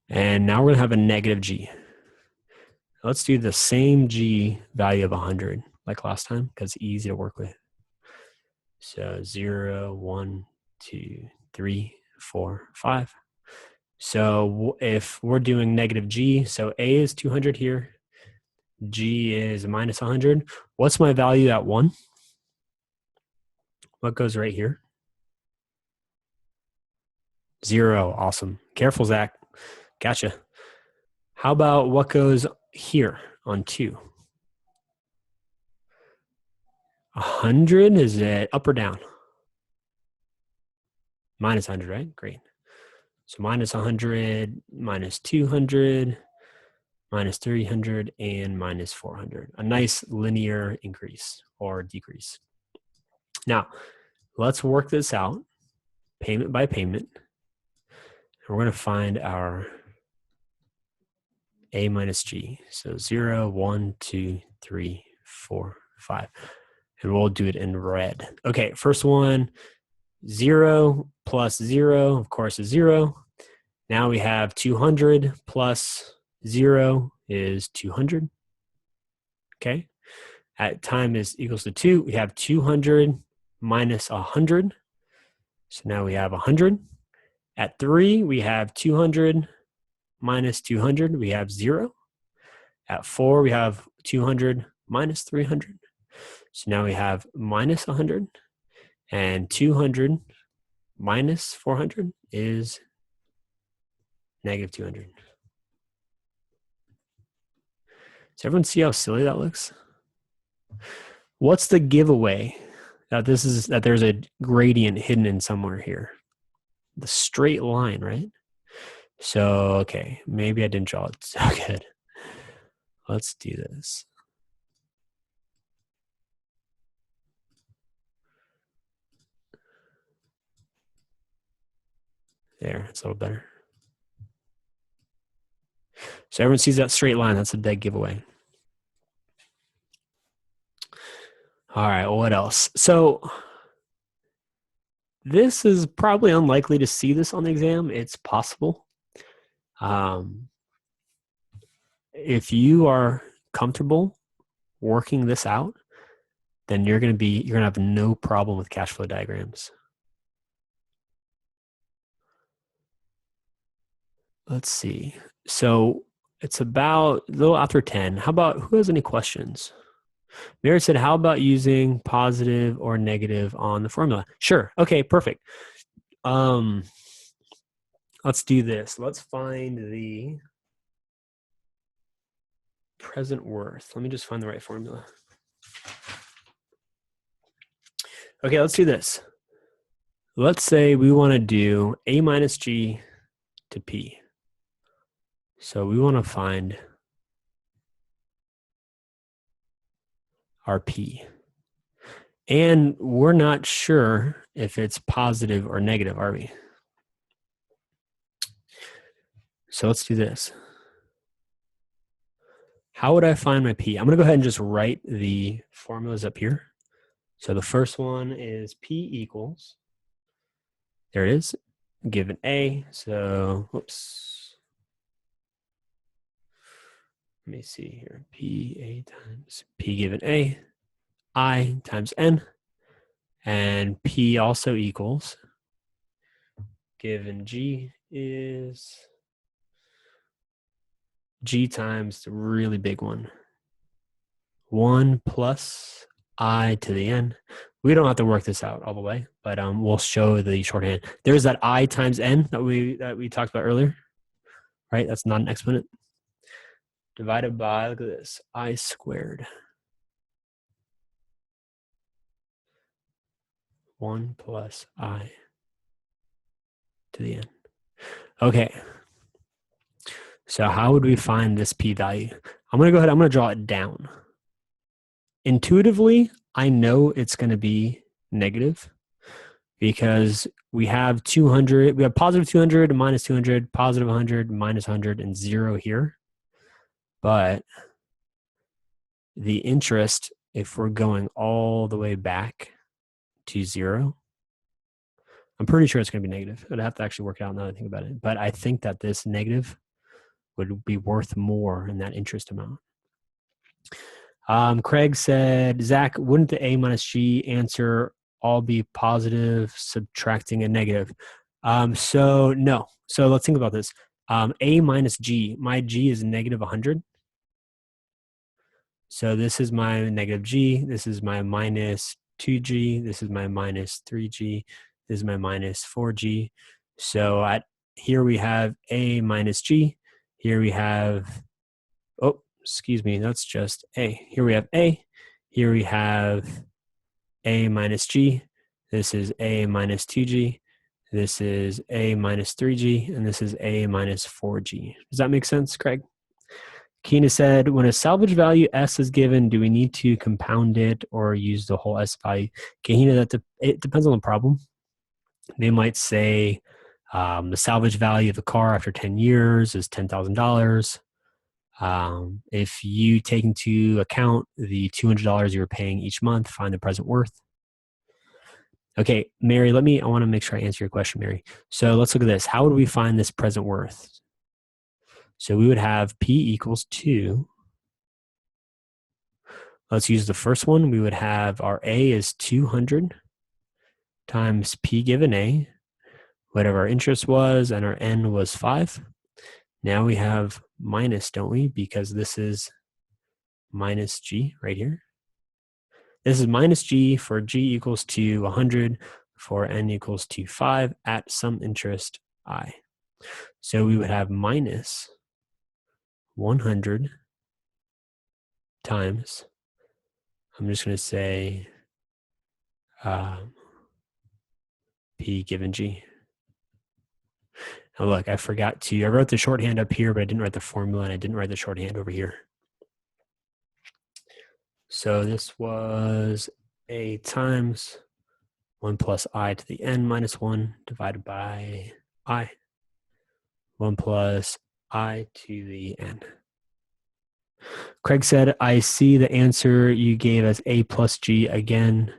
And now we're going to have a negative G. Let's do the same G value of 100 like last time because it's easy to work with. So 0, 1, 2, 3, 4, 5. So if we're doing negative g, so a is 200 here, g is minus 100. What's my value at 1? What goes right here? 0. Awesome. Careful, Zach. Gotcha. How about what goes here on 2? 100, is it up or down? Minus 100, right? Great. So minus 100, minus 200, minus 300, and minus 400. A nice linear increase or decrease. Now, let's work this out payment by payment. And we're going to find our a minus g. So 0, 1, 2, 3, 4, 5. And we'll do it in red. Okay, first one, 0 plus 0, of course, is 0. Now we have 200 plus 0 is 200. Okay. At time is equals to 2, we have 200 minus 100. So now we have 100. At 3, we have 200 minus 200. We have 0. At 4, we have 200 minus 300. So now we have minus 100. And 200 minus 400 is negative 200. Does everyone see how silly that looks? What's the giveaway that there's a gradient hidden in somewhere here? The straight line, right? So, okay, maybe I didn't draw it so good. Let's do this. There, it's a little better. So everyone sees that straight line. That's a dead giveaway. All right, what else? So this is probably unlikely to see this on the exam. It's possible. If you are comfortable working this out, then you're gonna have no problem with cash flow diagrams. Let's see. So it's about a little after 10. How about, who has any questions? Mary said, how about using positive or negative on the formula? Sure. Okay, perfect. Let's do this. Let's find the present worth. Let me just find the right formula. Okay, let's do this. Let's say we want to do a minus g to p. So we want to find our p. And we're not sure if it's positive or negative, are we? So let's do this. How would I find my p? I'm going to go ahead and just write the formulas up here. So the first one is p equals, there it is, given a. So, whoops. Let me see here. P a times p given a, I times n, and p also equals, given g is g times the really big one, 1 plus I to the n. We don't have to work this out all the way, but we'll show the shorthand. There's that I times n that we talked about earlier, right? That's not an exponent. Divided by, look at this, I squared. 1 plus I to the n. Okay. So how would we find this p-value? I'm going to go ahead, I'm going to draw it down. Intuitively, I know it's going to be negative because we have 200, we have positive 200, minus 200, positive 100, minus 100, and 0 here. But the interest, if we're going all the way back to 0, I'm pretty sure it's going to be negative. I'd have to actually work it out now that I think about it. But I think that this negative would be worth more in that interest amount. Craig said, Zach, wouldn't the a minus g answer all be positive, subtracting a negative. So no. So let's think about this. A minus G, my G is negative 100. So this is my negative G, this is my minus 2G, this is my minus 3G, this is my minus 4G. So here we have A minus G, here we have, oh, excuse me, that's just A. Here we have A, here we have A minus G, this is A minus 2G, this is A minus 3G, and this is A minus 4G. Does that make sense, Craig? Keena said, when a salvage value S is given, do we need to compound it or use the whole S value? Keena, it depends on the problem. They might say the salvage value of the car after 10 years is $10,000. If you take into account the $200 you're paying each month, find the present worth. Okay, Mary, I want to make sure I answer your question, Mary. So let's look at this. How would we find this present worth? So we would have P equals 2. Let's use the first one. We would have our A is 200 times P given A, whatever our interest was, and our N was 5. Now we have minus, don't we? Because this is minus G right here. This is minus G for G equals to 100 for N equals to 5 at some interest I. So we would have minus 100 times, I'm just going to say P given G. Now look, I wrote the shorthand up here, but I didn't write the formula and I didn't write the shorthand over here. So this was A times 1 plus I to the N minus 1 divided by I. 1 plus I to the N. Craig said, I see the answer you gave as A plus G again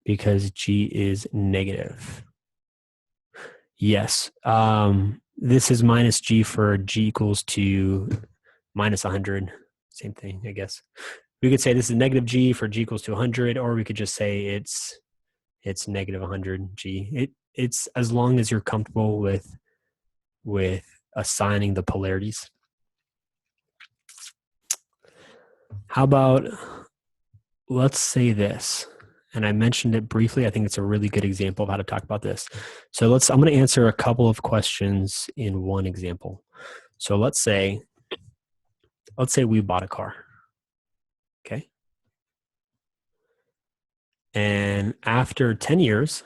because G is negative. Yes. This is minus G for G equals to minus 100. Same thing, I guess. We could say this is negative G for G equals to 100, or we could just say it's negative 100 G. It's as long as you're comfortable with assigning the polarities. How about, let's say this, and I mentioned it briefly. I think it's a really good example of how to talk about this. So I'm going to answer a couple of questions in one example. So let's say we bought a car. Okay. And after 10 years,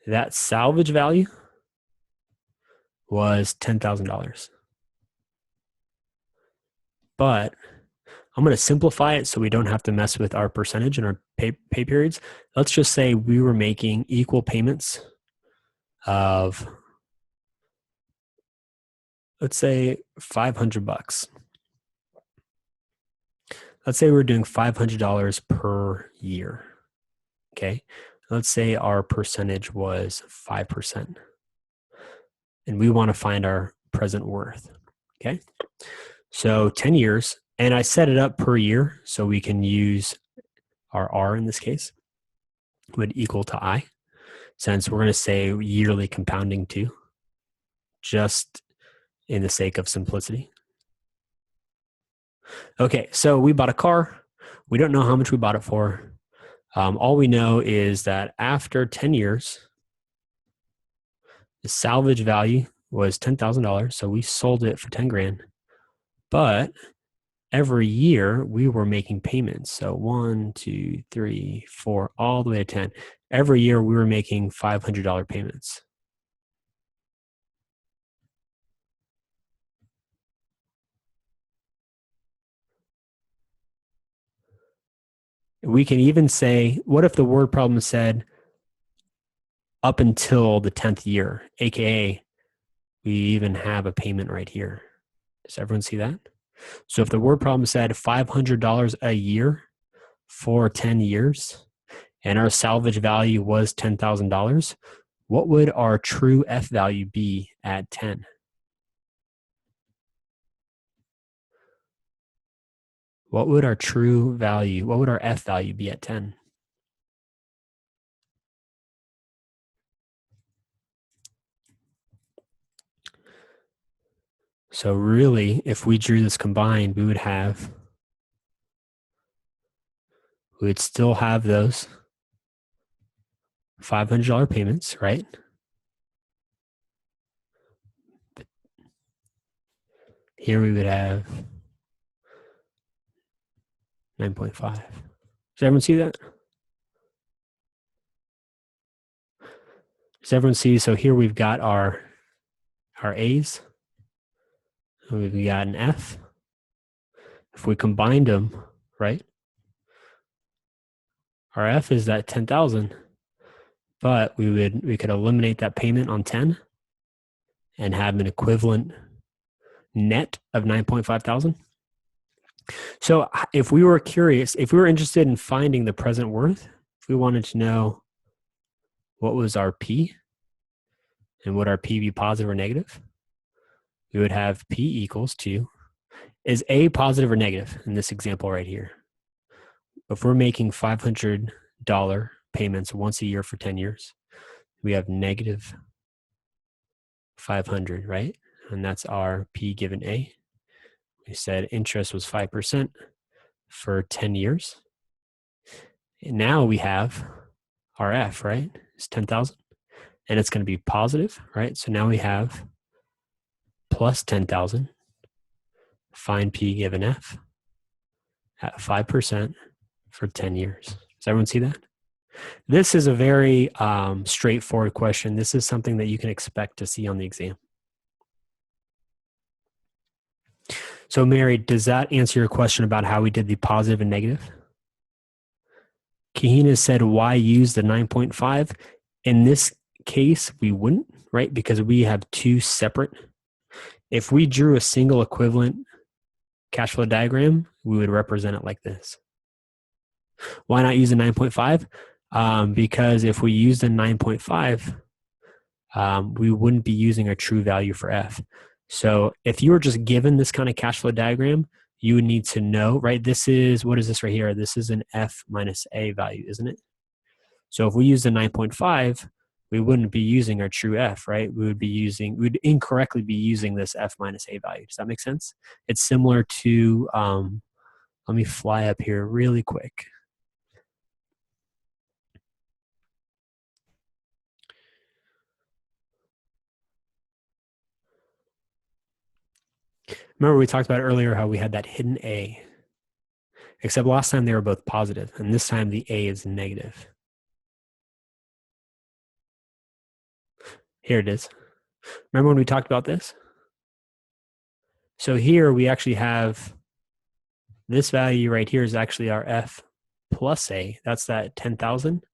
that salvage value was $10,000. But I'm going to simplify it so we don't have to mess with our percentage and our pay periods. Let's just say we were making equal payments of, let's say, $500. Let's say we're doing $500 per year. Okay. Let's say our percentage was 5%. And we want to find our present worth. Okay. So 10 years, and I set it up per year so we can use our R in this case would equal to I, since we're going to say yearly compounding too, just in the sake of simplicity. Okay, so we bought a car. We don't know how much we bought it for. All we know is that after 10 years, the salvage value was $10,000. So we sold it for 10 grand. But every year we were making payments. So 1, 2, 3, 4, all the way to 10. Every year we were making $500 payments. We can even say, what if the word problem said up until the 10th year, AKA we even have a payment right here. Does everyone see that? So if the word problem said $500 a year for 10 years and our salvage value was $10,000, what would our true F value be at 10? what would our true value, what would our F value be at 10? So really, if we drew this combined, we would still have those $500 payments, right? But here we would have 9.5. Does everyone see that? Does everyone see? So here we've got our A's. And we've got an F. If we combined them, right? Our F is that 10,000, but we could eliminate that payment on 10 and have an equivalent net of 9.5 thousand. So if we were curious, if we were interested in finding the present worth, if we wanted to know what was our P and would our P be positive or negative, we would have P equals to, is A positive or negative in this example right here? If we're making $500 payments once a year for 10 years, we have negative 500, right? And that's our P given A. We said interest was 5% for 10 years. And now we have our F, right? It's 10,000. And it's going to be positive, right? So now we have plus 10,000. Find P given F at 5% for 10 years. Does everyone see that? This is a very straightforward question. This is something that you can expect to see on the exam. So Mary, does that answer your question about how we did the positive and negative? Kahina said, why use the 9.5? In this case, we wouldn't, right? Because we have two separate. If we drew a single equivalent cash flow diagram, we would represent it like this. Why not use a 9.5? Because if we used a 9.5, we wouldn't be using our true value for F. So if you were just given this kind of cash flow diagram, you would need to know, right? This is, what is this right here? This is an F minus A value, isn't it? So if we use the 9.5, we wouldn't be using our true F, right? We'd incorrectly be using this F minus A value. Does that make sense? It's similar to, let me fly up here really quick. Remember we talked about earlier how we had that hidden A, except last time they were both positive, and this time the A is negative. Here it is. Remember when we talked about this? So here we actually have this value right here is actually our F plus A. That's that 10,000.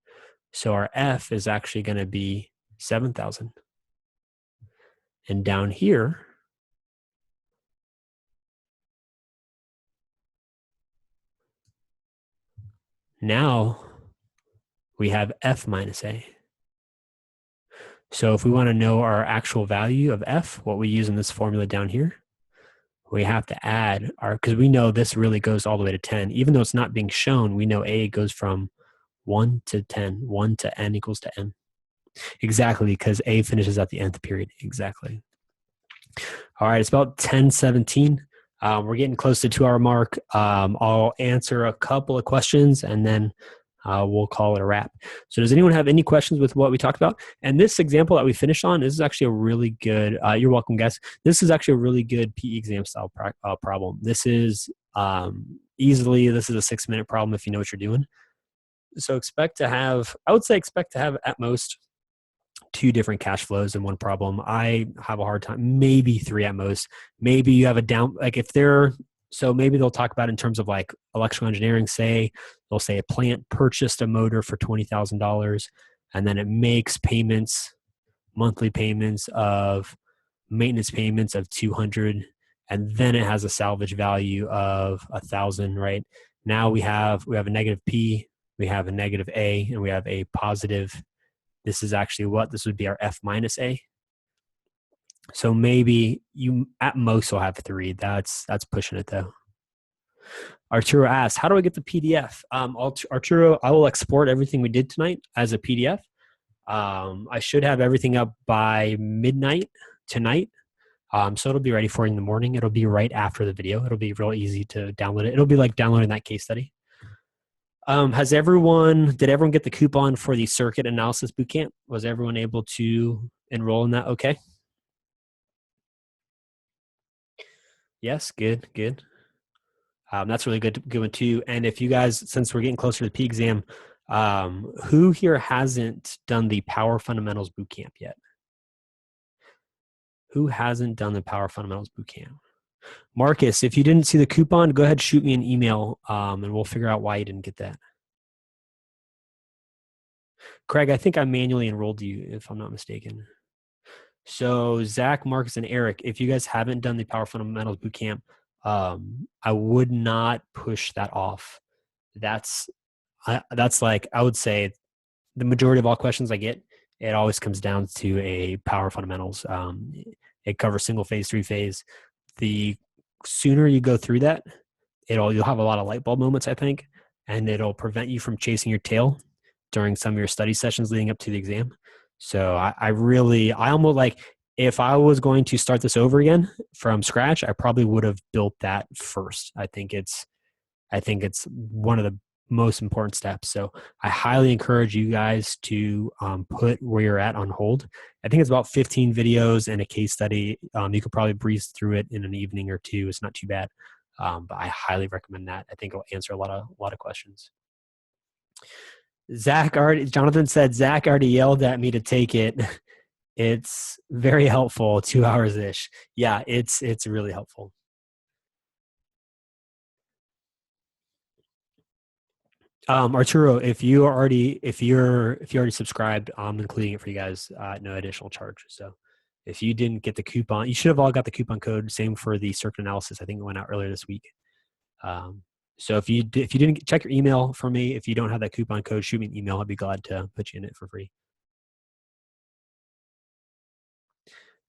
So our F is actually going to be 7,000. And down here, now we have F minus A. So if we want to know our actual value of F, what we use in this formula down here, we have to add our, because we know this really goes all the way to 10. Even though it's not being shown, we know A goes from 1 to 10, 1 to N equals to N. Exactly, because A finishes at the nth period. Exactly. All right, it's about 10:17. We're getting close to 2 hour mark. I'll answer a couple of questions and then we'll call it a wrap. So does anyone have any questions with what we talked about? And this example that we finished on, this is actually a really good, you're welcome guys. This is actually a really good PE exam style problem. This is this is a 6-minute problem if you know what you're doing. So expect to have at most 2 different cash flows in one problem. I have a hard time, maybe 3 at most. Maybe you have a down, like if they're, so maybe they'll talk about it in terms of like electrical engineering, they'll say a plant purchased a motor for $20,000 and then it makes payments, monthly payments of maintenance payments of 200, and then it has a salvage value of 1,000, right? Now we have a negative P, we have a negative A, and we have a positive. This is actually this would be our F minus A. So maybe you at most will have 3. That's pushing it though. Arturo asks, how do I get the PDF? Arturo, I will export everything we did tonight as a PDF. I should have everything up by midnight tonight. So it'll be ready for you in the morning. It'll be right after the video. It'll be real easy to download it. It'll be like downloading that case study. Did everyone get the coupon for the circuit analysis bootcamp? Was everyone able to enroll in that? Okay. Yes, good. That's really good one too. And if you guys, since we're getting closer to the P exam, who here hasn't done the Power Fundamentals Bootcamp yet? Who hasn't done the Power Fundamentals Bootcamp? Marcus, if you didn't see the coupon, go ahead and shoot me an email, and we'll figure out why you didn't get that. Craig, I think I manually enrolled you, if I'm not mistaken. So Zach, Marcus, and Eric, if you guys haven't done the Power Fundamentals Bootcamp, I would not push that off. That's like, I would say the majority of all questions I get, it always comes down to a Power Fundamentals. It covers single phase, three phase. The sooner you go through that, you'll have a lot of light bulb moments, I think, and it'll prevent you from chasing your tail during some of your study sessions leading up to the exam. So I almost like, if I was going to start this over again from scratch, I probably would have built that first. I think it's one of the most important steps. So I highly encourage you guys to put where you're at on hold. I think it's about 15 videos and a case study. You could probably breeze through it in an evening or two. It's not too bad. But I highly recommend that. I think it'll answer a lot of questions. Jonathan said, Zach already yelled at me to take it. It's very helpful, 2 hours-ish. Yeah, it's really helpful. Arturo, if you already subscribed, I'm including it for you guys at no additional charge. So if you didn't get the coupon, you should have all got the coupon code. Same for the circuit analysis. I think it went out earlier this week. So if you didn't check your email for me, if you don't have that coupon code, shoot me an email. I'd be glad to put you in it for free.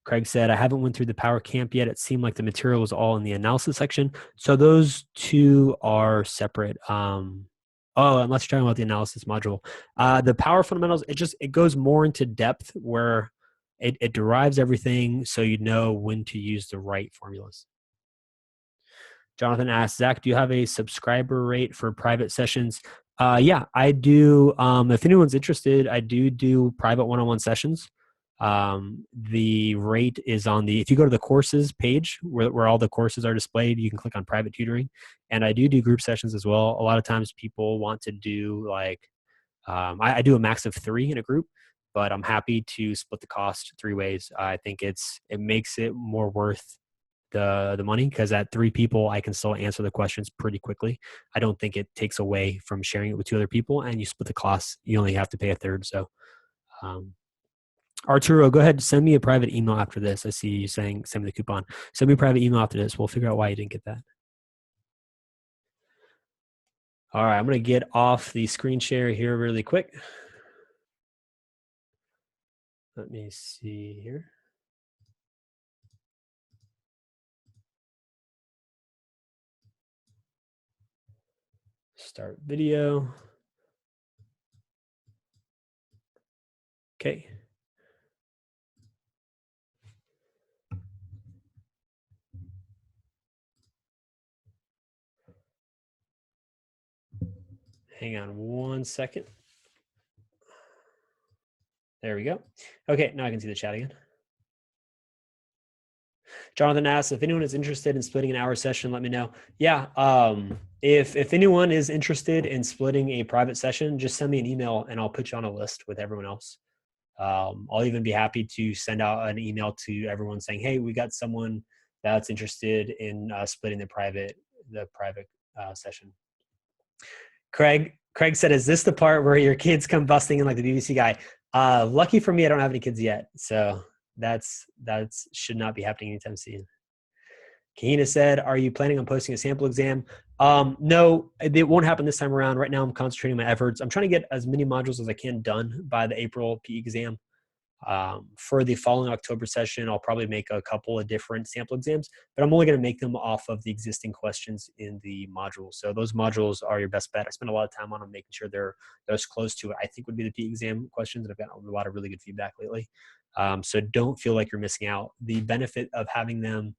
Craig said, I haven't went through the Power Camp yet. It seemed like the material was all in the analysis section. So those two are separate. Unless you're talking about the analysis module. The Power Fundamentals, it goes more into depth where it derives everything so you know when to use the right formulas. Jonathan asks, Zach, do you have a subscriber rate for private sessions? Yeah, I do. If anyone's interested, I do private one-on-one sessions. The rate is if you go to the courses page where all the courses are displayed, you can click on private tutoring. And I do group sessions as well. A lot of times people want to do I do a max of 3 in a group, but I'm happy to split the cost 3 ways. I think it makes it more worth the money, because at 3 people, I can still answer the questions pretty quickly. I don't think it takes away from sharing it with 2 other people, and you split the cost. You only have to pay a third. So, Arturo, go ahead. Send me a private email after this. I see you saying send me the coupon. Send me a private email after this. We'll figure out why you didn't get that. All right, I'm going to get off the screen share here really quick. Let me see here. Start video. Okay. Hang on 1 second. There we go. Okay, now I can see the chat again. Jonathan asks, if anyone is interested in splitting an hour session, let me know. Yeah, if anyone is interested in splitting a private session, just send me an email and I'll put you on a list with everyone else. I'll even be happy to send out an email to everyone saying, hey, we got someone that's interested in splitting the private session. Craig said, is this the part where your kids come busting in like the BBC guy? Lucky for me, I don't have any kids yet. So that's should not be happening anytime soon. Kahina said, are you planning on posting a sample exam? No, it won't happen this time around. Right now, I'm concentrating my efforts. I'm trying to get as many modules as I can done by the April PE exam. For the following October session, I'll probably make a couple of different sample exams, but I'm only going to make them off of the existing questions in the modules. So those modules are your best bet. I spend a lot of time on them, making sure they're as close to what I think would be the PE exam questions, and I've gotten a lot of really good feedback lately. So don't feel like you're missing out. The benefit of having them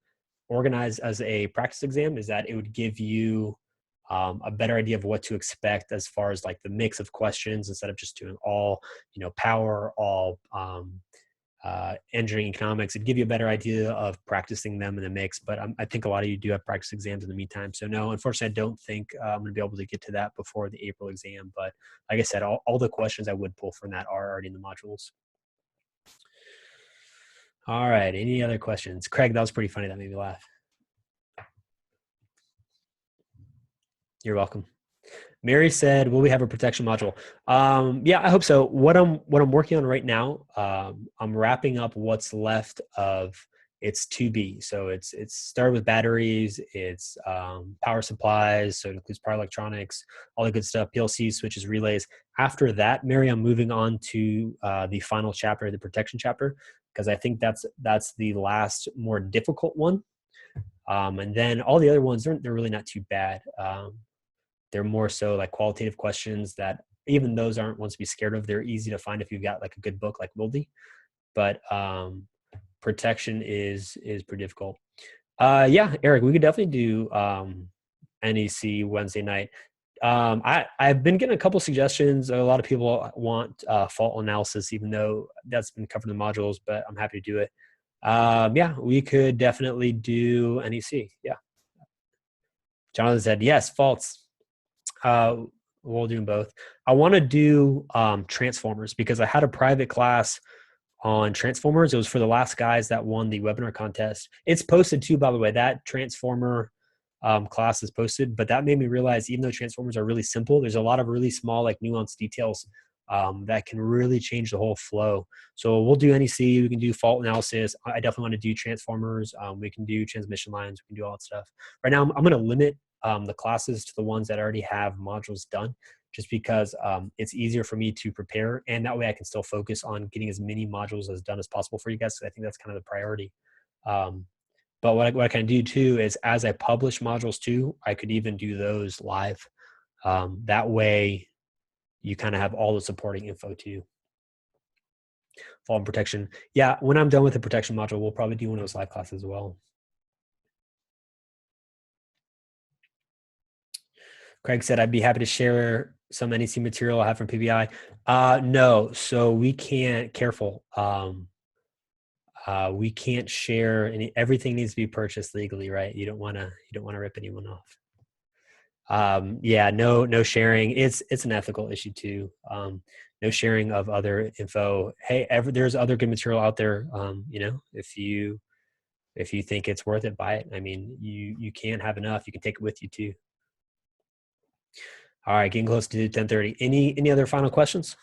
organized as a practice exam is that it would give you a better idea of what to expect as far as like the mix of questions, instead of just doing all, power, all engineering economics. It'd give you a better idea of practicing them in the mix. But I think a lot of you do have practice exams in the meantime. So no, unfortunately, I don't think I'm going to be able to get to that before the April exam. But like I said, all the questions I would pull from that are already in the modules. All right. Any other questions? Craig, that was pretty funny. That made me laugh. You're welcome. Mary said, will we have a protection module? Yeah, I hope so. What I'm working on right now, I'm wrapping up what's left of its 2B. So it's started with batteries, it's power supplies, so it includes power electronics, all the good stuff, PLCs, switches, relays. After that, Mary, I'm moving on to the final chapter, the protection chapter, because I think that's the last more difficult one. And then all the other ones, they're really not too bad. They're more so like qualitative questions that even those aren't ones to be scared of. They're easy to find if you've got like a good book like Wildy. But protection is pretty difficult. Yeah, Eric, we could definitely do NEC Wednesday night. I've been getting a couple suggestions. A lot of people want fault analysis, even though that's been covered in the modules, but I'm happy to do it. Yeah, we could definitely do NEC. Yeah. Jonathan said, yes, faults. We'll do both. I want to do transformers because I had a private class on transformers. It was for the last guys that won the webinar contest. It's posted too, by the way. That transformer class is posted, but that made me realize even though transformers are really simple, there's a lot of really small, like nuanced details that can really change the whole flow. So we'll do NEC, we can do fault analysis. I definitely want to do transformers. We can do transmission lines, we can do all that stuff. Right now, I'm going to limit the classes to the ones that already have modules done, just because it's easier for me to prepare, and that way I can still focus on getting as many modules as done as possible for you guys. I think that's kind of the priority. But what I can do too is, as I publish modules too, I could even do those live. That way you kind of have all the supporting info too. Fall and protection. Yeah, when I'm done with the protection module, we'll probably do one of those live classes as well. Craig said, I'd be happy to share some NEC material I have from PBI. No, so we can't, careful. We can't share everything needs to be purchased legally, right? You don't want to rip anyone off. Yeah, no sharing. It's an ethical issue too. No sharing of other info. Hey, there's other good material out there. If you think it's worth it, buy it. I mean, you can't have enough. You can take it with you too. All right, getting close to 10:30. Any other final questions?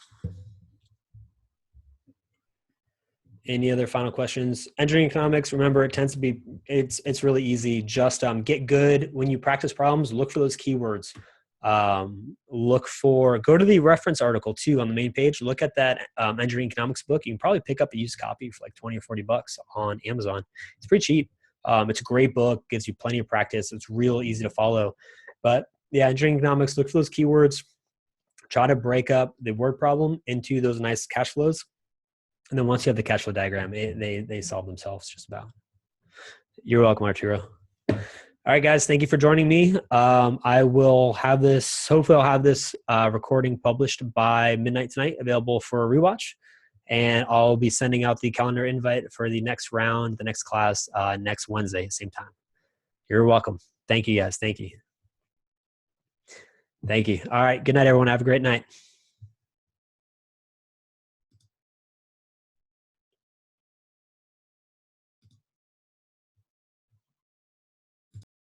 Any other final questions? Engineering economics, remember, it tends to be, it's really easy. Just get good. When you practice problems, look for those keywords. Go to the reference article too on the main page. Look at that engineering economics book. You can probably pick up a used copy for like 20 or 40 bucks on Amazon. It's pretty cheap. It's a great book, gives you plenty of practice. It's real easy to follow. But yeah, engineering economics, look for those keywords. Try to break up the word problem into those nice cash flows. And then once you have the cash flow diagram, they solve themselves just about. You're welcome, Arturo. All right, guys, thank you for joining me. I will have this, hopefully I'll have this recording published by midnight tonight, available for a rewatch. And I'll be sending out the calendar invite for the next round, the next class, next Wednesday, same time. You're welcome. Thank you, guys. Thank you. Thank you. All right. Good night, everyone. Have a great night.